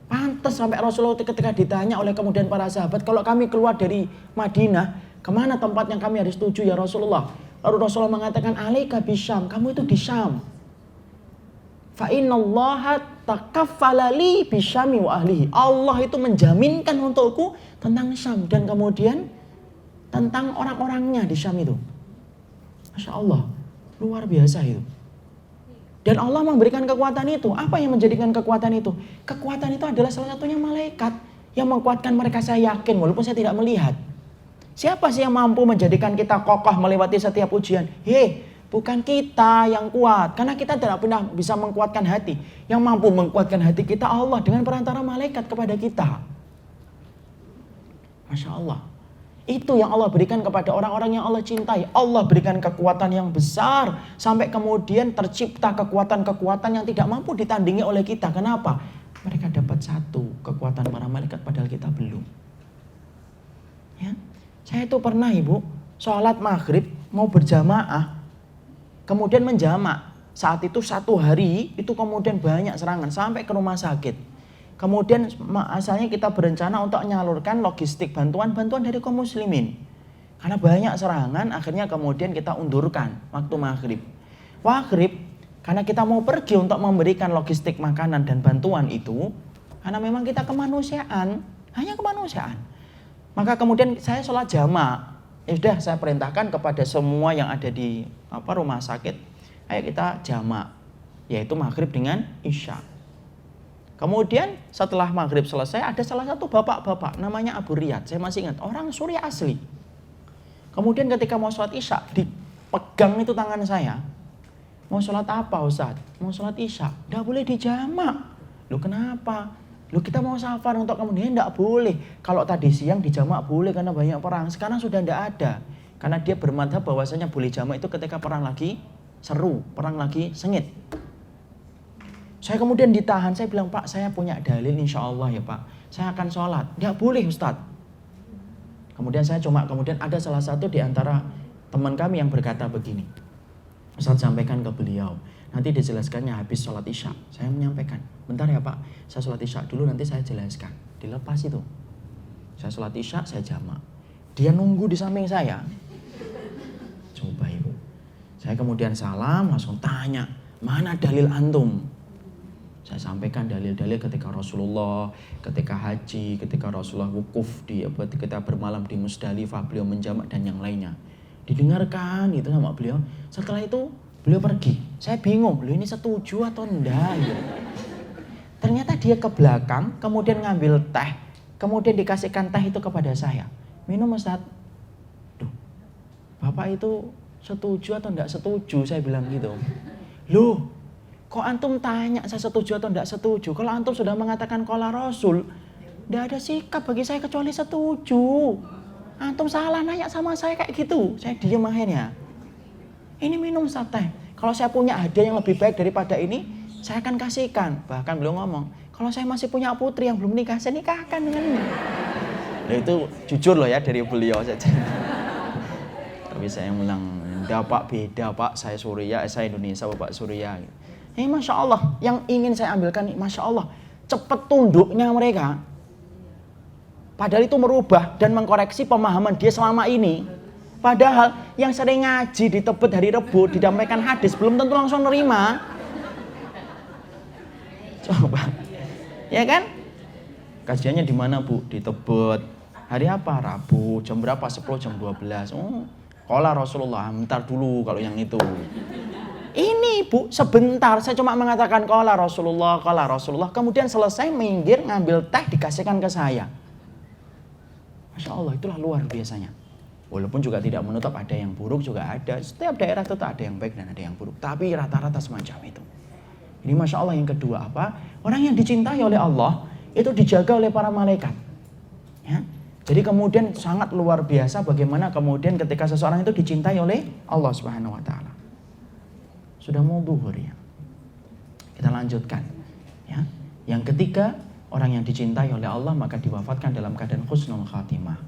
Pantas sampai Rasulullah ketika ditanya oleh kemudian para sahabat, kalau kami keluar dari Madinah, kemana tempat yang kami harus tuju ya Rasulullah? Lalu Rasulullah mengatakan, alaika bisyam, kamu itu di Syam. Fa innallaha takaffala li bisyami wa ahlihi. Allah itu menjaminkan untukku tentang Syam dan kemudian tentang orang-orangnya di Syam itu. Masya Allah, luar biasa itu. Dan Allah memberikan kekuatan itu. Apa yang menjadikan kekuatan itu? Kekuatan itu adalah salah satunya malaikat yang menguatkan mereka, saya yakin walaupun saya tidak melihat. Siapa sih yang mampu menjadikan kita kokoh melewati setiap ujian? Bukan kita yang kuat, karena kita tidak pernah bisa mengkuatkan hati. Yang mampu mengkuatkan hati kita Allah dengan perantara malaikat kepada kita. Masya Allah. Itu yang Allah berikan kepada orang-orang yang Allah cintai. Allah berikan kekuatan yang besar sampai kemudian tercipta kekuatan-kekuatan yang tidak mampu ditandingi oleh kita. Kenapa? Mereka dapat satu kekuatan para malaikat padahal kita belum. Ya. Saya itu pernah ibu sholat maghrib mau berjamaah, kemudian menjamak. Saat itu satu hari itu kemudian banyak serangan sampai ke rumah sakit. Kemudian asalnya kita berencana untuk menyalurkan logistik bantuan-bantuan dari kaum muslimin. Karena banyak serangan, akhirnya kemudian kita undurkan waktu maghrib. Maghrib, karena kita mau pergi untuk memberikan logistik makanan dan bantuan itu, karena memang kita kemanusiaan, hanya kemanusiaan. Maka kemudian saya sholat jamak. Ya sudah, saya perintahkan kepada semua yang ada di rumah sakit, ayo kita jamak, yaitu maghrib dengan isya. Kemudian setelah maghrib selesai ada salah satu bapak-bapak namanya Abu Riyad, saya masih ingat, orang Suriah asli. Kemudian ketika mau sholat isya dipegang itu tangan saya. Mau sholat apa Ustaz? Mau sholat isya, tidak boleh dijamak. Loh kenapa? Loh kita mau safar untuk kemudian tidak boleh. Kalau tadi siang dijamak boleh karena banyak perang, sekarang sudah tidak ada. Karena dia bermadhab bahwasanya boleh jamak itu ketika perang lagi seru, perang lagi sengit. Saya kemudian ditahan, saya bilang, Pak saya punya dalil insya Allah ya Pak, saya akan sholat. Tidak boleh Ustaz. Kemudian ada salah satu di antara teman kami yang berkata begini, Ustaz sampaikan ke beliau, nanti dijelaskannya habis sholat isya. Saya menyampaikan, bentar ya Pak, saya sholat isya dulu nanti saya jelaskan. Dilepas itu. Saya sholat isya, saya jamak. Dia nunggu di samping saya. Coba ibu. Saya kemudian salam, langsung tanya, mana dalil antum? Saya sampaikan dalil-dalil ketika Rasulullah, ketika haji, ketika Rasulullah wukuf, ketika bermalam di Musdalifah, beliau menjamak dan yang lainnya. Didengarkan itu sama beliau. Setelah itu beliau pergi. Saya bingung, beliau ini setuju atau enggak gitu. Ternyata dia ke belakang, kemudian ngambil teh, kemudian dikasihkan teh itu kepada saya. Minum Ustaz. Duh, Bapak itu setuju atau enggak setuju? Saya bilang gitu. Loh, kok antum tanya saya setuju atau tidak setuju? Kalau antum sudah mengatakan qala Rasul, tidak ada sikap bagi saya kecuali setuju. Antum salah nanya sama saya kayak gitu. Saya diam akhirnya. Ini minum teh. Kalau saya punya hadiah yang lebih baik daripada ini, saya akan kasihkan. Bahkan beliau ngomong, kalau saya masih punya putri yang belum nikah, saya nikahkan dengannya. Nah itu jujur loh ya dari beliau saja. Tapi saya bilang, enggak Pak, beda Pak. Saya Suriah, saya Indonesia, Bapak Suriah. Masya Allah, yang ingin saya ambilkan, Masya Allah, cepat tunduknya mereka. Padahal itu merubah dan mengkoreksi pemahaman dia selama ini. Padahal yang sering ngaji di Tebet hari Rebu, didampaikan hadis, belum tentu langsung nerima. Coba, ya kan? Kajiannya di mana Bu? Di Tebet. Hari apa? Rabu. Jam berapa? 10, jam 12. Qala Rasulullah, bentar dulu kalau yang itu. Ini Bu, sebentar saya cuma mengatakan qala Rasulullah, kemudian selesai minggir ngambil teh dikasihkan ke saya. Masya Allah, itulah luar biasanya. Walaupun juga tidak menutup ada yang buruk juga ada. Setiap daerah tetap ada yang baik dan ada yang buruk. Tapi rata-rata semacam itu. Ini Masya Allah yang kedua apa? Orang yang dicintai oleh Allah itu dijaga oleh para malaikat. Ya. Jadi kemudian sangat luar biasa bagaimana kemudian ketika seseorang itu dicintai oleh Allah Subhanahu wa Ta'ala. Sudah mau zuhur ya. Kita lanjutkan. Ya. Yang ketiga, orang yang dicintai oleh Allah maka diwafatkan dalam keadaan husnul khatimah.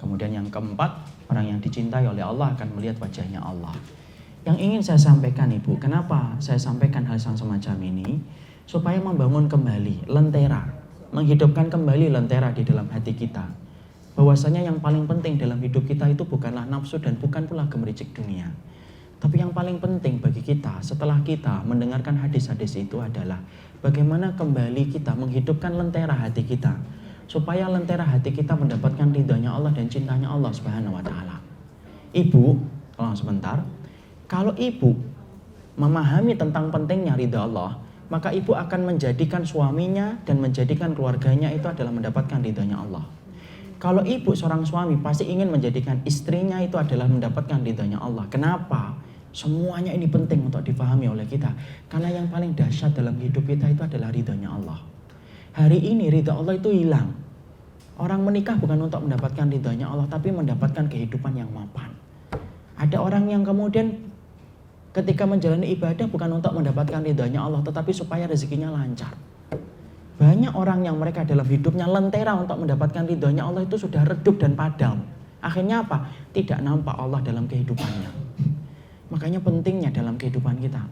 Kemudian yang keempat, orang yang dicintai oleh Allah akan melihat wajahnya Allah. Yang ingin saya sampaikan Ibu, kenapa saya sampaikan hal yang semacam ini? Supaya membangun kembali lentera, menghidupkan kembali lentera di dalam hati kita. Bahwasanya yang paling penting dalam hidup kita itu bukanlah nafsu dan bukan pula gemericik dunia. Tapi yang paling penting bagi kita setelah kita mendengarkan hadis-hadis itu adalah bagaimana kembali kita menghidupkan lentera hati kita. Supaya lentera hati kita mendapatkan ridhonya Allah dan cintanya Allah Subhanahu wa Ta'ala. Ibu, tolong sebentar. Kalau ibu memahami tentang pentingnya ridha Allah, maka ibu akan menjadikan suaminya dan menjadikan keluarganya itu adalah mendapatkan ridhonya Allah. Kalau ibu seorang suami pasti ingin menjadikan istrinya itu adalah mendapatkan ridhonya Allah. Kenapa? Semuanya ini penting untuk dipahami oleh kita. Karena yang paling dahsyat dalam hidup kita itu adalah ridhonya Allah. Hari ini ridha Allah itu hilang. Orang menikah bukan untuk mendapatkan ridhonya Allah, tapi mendapatkan kehidupan yang mapan. Ada orang yang kemudian ketika menjalani ibadah bukan untuk mendapatkan ridhonya Allah, tetapi supaya rezekinya lancar. Banyak orang yang mereka dalam hidupnya lentera untuk mendapatkan ridhonya Allah itu sudah redup dan padam. Akhirnya apa? Tidak nampak Allah dalam kehidupannya. Makanya pentingnya dalam kehidupan kita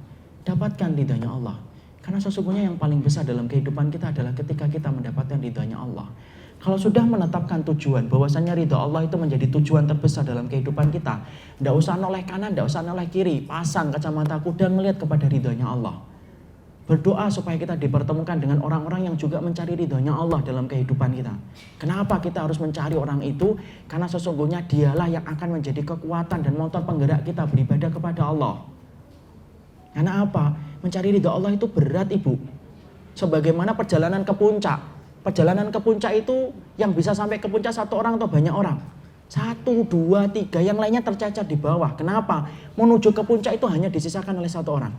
dapatkan ridhonya Allah. Karena sesungguhnya yang paling besar dalam kehidupan kita adalah ketika kita mendapatkan ridhonya Allah. Kalau sudah menetapkan tujuan bahwasanya ridha Allah itu menjadi tujuan terbesar dalam kehidupan kita, tidak usah noleh kanan, tidak usah noleh kiri, pasang kacamata kuda melihat kepada ridhonya Allah. Berdoa supaya kita dipertemukan dengan orang-orang yang juga mencari ridhonya Allah dalam kehidupan kita. Kenapa kita harus mencari orang itu? Karena sesungguhnya dialah yang akan menjadi kekuatan dan motor penggerak kita beribadah kepada Allah. Karena apa? Mencari ridha Allah itu berat Ibu. Sebagaimana perjalanan ke puncak. Perjalanan ke puncak itu yang bisa sampai ke puncak satu orang atau banyak orang? 1, 2, 3, yang lainnya tercacat di bawah. Kenapa? Menuju ke puncak itu hanya disisakan oleh satu orang.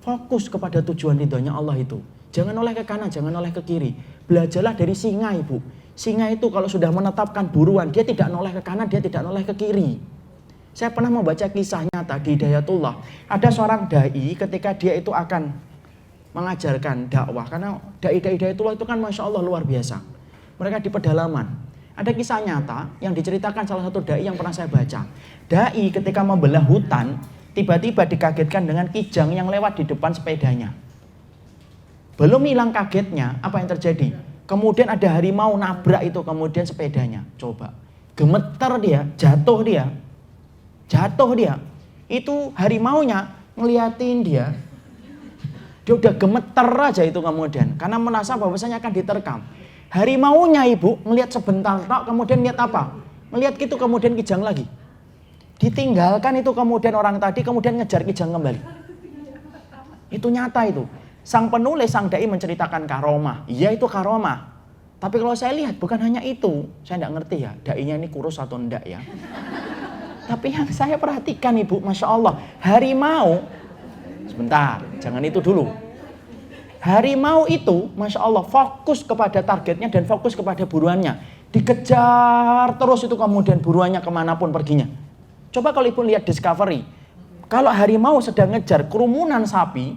Fokus kepada tujuan ridhonya Allah itu. Jangan oleh ke kanan, jangan oleh ke kiri. Belajarlah dari singa Ibu. Singa itu kalau sudah menetapkan buruan, dia tidak noleh ke kanan, dia tidak noleh ke kiri. Saya pernah membaca kisah nyata di Hidayatullah. Ada seorang dai ketika dia itu akan mengajarkan dakwah. Karena dai-dai Hidayatullah itu kan Masya Allah luar biasa. Mereka di pedalaman. Ada kisah nyata yang diceritakan salah satu dai yang pernah saya baca. Dai ketika membelah hutan, tiba-tiba dikagetkan dengan kijang yang lewat di depan sepedanya. Belum hilang kagetnya, apa yang terjadi? Kemudian ada harimau nabrak itu kemudian sepedanya. Coba, gemeter dia, jatuh dia. Itu harimaunya ngeliatin dia. Dia udah gemeter aja itu kemudian. Karena merasa bahwasanya akan diterkam. Harimaunya Ibu ngeliat sebentar tok, kemudian lihat apa? Ngeliat gitu kemudian kijang lagi. Ditinggalkan itu kemudian orang tadi kemudian ngejar kijang kembali. Itu nyata itu. Sang penulis, sang dai menceritakan karomah. Iya itu karomah. Tapi kalau saya lihat bukan hanya itu. Saya tidak ngerti ya, dainya ini kurus atau enggak ya. Tapi yang saya perhatikan Ibu, Masya Allah. Harimau, sebentar, jangan itu dulu. Harimau itu, Masya Allah, fokus kepada targetnya dan fokus kepada buruannya. Dikejar terus itu kemudian buruannya kemanapun perginya. Coba kalau Ibu lihat Discovery. Kalau harimau sedang ngejar kerumunan sapi,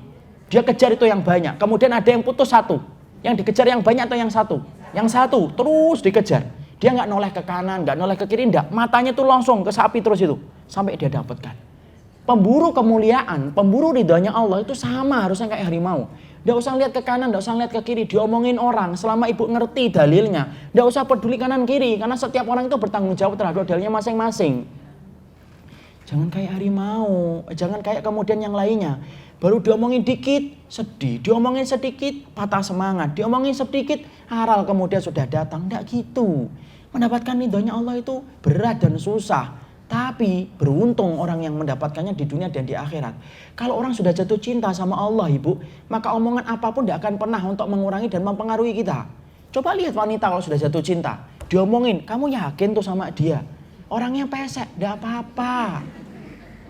dia kejar itu yang banyak. Kemudian ada yang putus satu. Yang dikejar yang banyak atau yang satu? Yang satu, terus dikejar. Dia nggak noleh ke kanan, nggak noleh ke kiri, enggak. Matanya tuh langsung ke sapi terus itu. Sampai dia dapatkan. Pemburu kemuliaan, pemburu ridhonya Allah itu sama harusnya kayak harimau. Nggak usah lihat ke kanan, nggak usah lihat ke kiri. Diomongin orang selama Ibu ngerti dalilnya. Nggak usah peduli kanan kiri. Karena setiap orang itu bertanggung jawab terhadap dalilnya masing-masing. Jangan kayak harimau, jangan kayak kemudian yang lainnya. Baru diomongin dikit, sedih. Diomongin sedikit, patah semangat. Diomongin sedikit, haral kemudian sudah datang. Nggak gitu. Mendapatkan ridhonya Allah itu berat dan susah. Tapi beruntung orang yang mendapatkannya di dunia dan di akhirat. Kalau orang sudah jatuh cinta sama Allah Ibu, maka omongan apapun tidak akan pernah untuk mengurangi dan mempengaruhi kita. Coba lihat wanita kalau sudah jatuh cinta. Diomongin, kamu yakin tuh sama dia? Orangnya pesek, tidak apa-apa.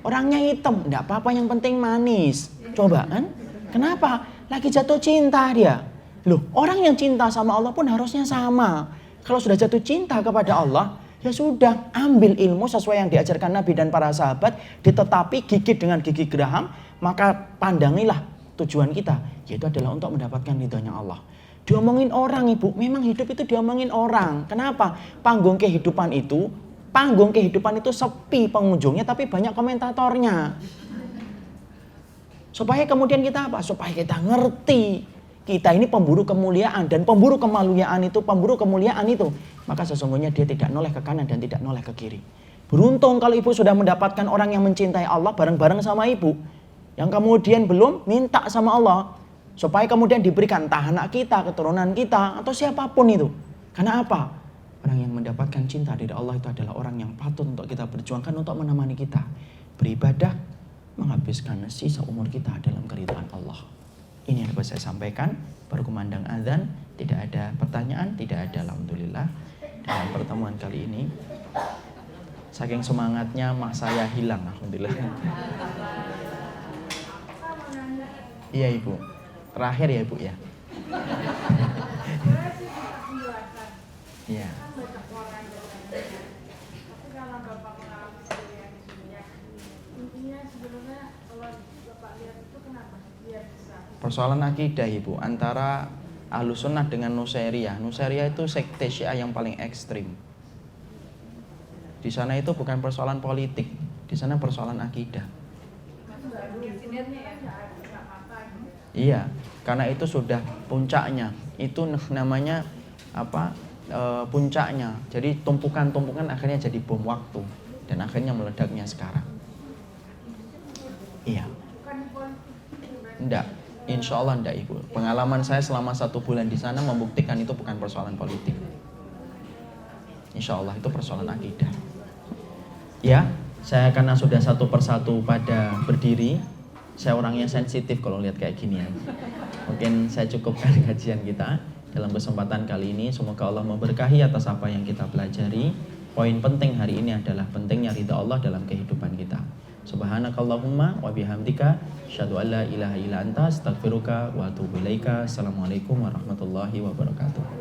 Orangnya hitam, tidak apa-apa, yang penting manis. Coba kan? Kenapa? Lagi jatuh cinta dia. Loh, orang yang cinta sama Allah pun harusnya sama. Kalau sudah jatuh cinta kepada Allah, ya sudah, ambil ilmu sesuai yang diajarkan Nabi dan para sahabat, ditetapi gigit dengan gigi geraham, maka pandangilah tujuan kita, yaitu adalah untuk mendapatkan ridhonya Allah. Diomongin orang Ibu, memang hidup itu diomongin orang. Kenapa? Panggung kehidupan itu sepi pengunjungnya tapi banyak komentatornya. Supaya kemudian kita apa? Supaya kita ngerti kita ini pemburu kemuliaan, dan pemburu kemuliaan itu, maka sesungguhnya dia tidak noleh ke kanan dan tidak noleh ke kiri. Beruntung kalau ibu sudah mendapatkan orang yang mencintai Allah bareng-bareng sama ibu, yang kemudian belum minta sama Allah supaya kemudian diberikan entah anak kita, keturunan kita, atau siapapun itu. Karena apa? Orang yang mendapatkan cinta dari Allah itu adalah orang yang patut untuk kita perjuangkan untuk menemani kita beribadah, menghabiskan sisa umur kita dalam keridhaan Allah. Ini yang dapat saya sampaikan. Baru kumandang azan, tidak ada pertanyaan, tidak ada alhamdulillah. Dalam pertemuan kali ini, saking semangatnya mas saya hilang, alhamdulillah. Iya ibu, terakhir ya ibu ya. Iya. Persoalan akidah ibu antara Ahlus Sunnah dengan Nusairiyah. Nusairiyah itu sekte Syiah yang paling ekstrim. Di sana itu bukan persoalan politik, di sana persoalan akidah. Iya, karena itu sudah puncaknya. Itu namanya apa? Puncaknya. Jadi tumpukan-tumpukan akhirnya jadi bom waktu dan akhirnya meledaknya sekarang. Iya. Enggak, insya Allah enggak ibu. Pengalaman saya selama 1 bulan di sana membuktikan itu bukan persoalan politik. Insya Allah itu persoalan akidah. Ya, saya karena sudah satu persatu pada berdiri, saya orangnya sensitif kalau lihat kayak gini ya. Mungkin saya cukupkan kajian kita dalam kesempatan kali ini. Semoga Allah memberkahi atas apa yang kita pelajari. Poin penting hari ini adalah pentingnya ridha Allah dalam kehidupan kita. Subhanakallahumma wa bihamdika asyhadu an la ilaha illa anta astaghfiruka wa atubu ilaika. Assalamualaikum warahmatullahi wabarakatuh.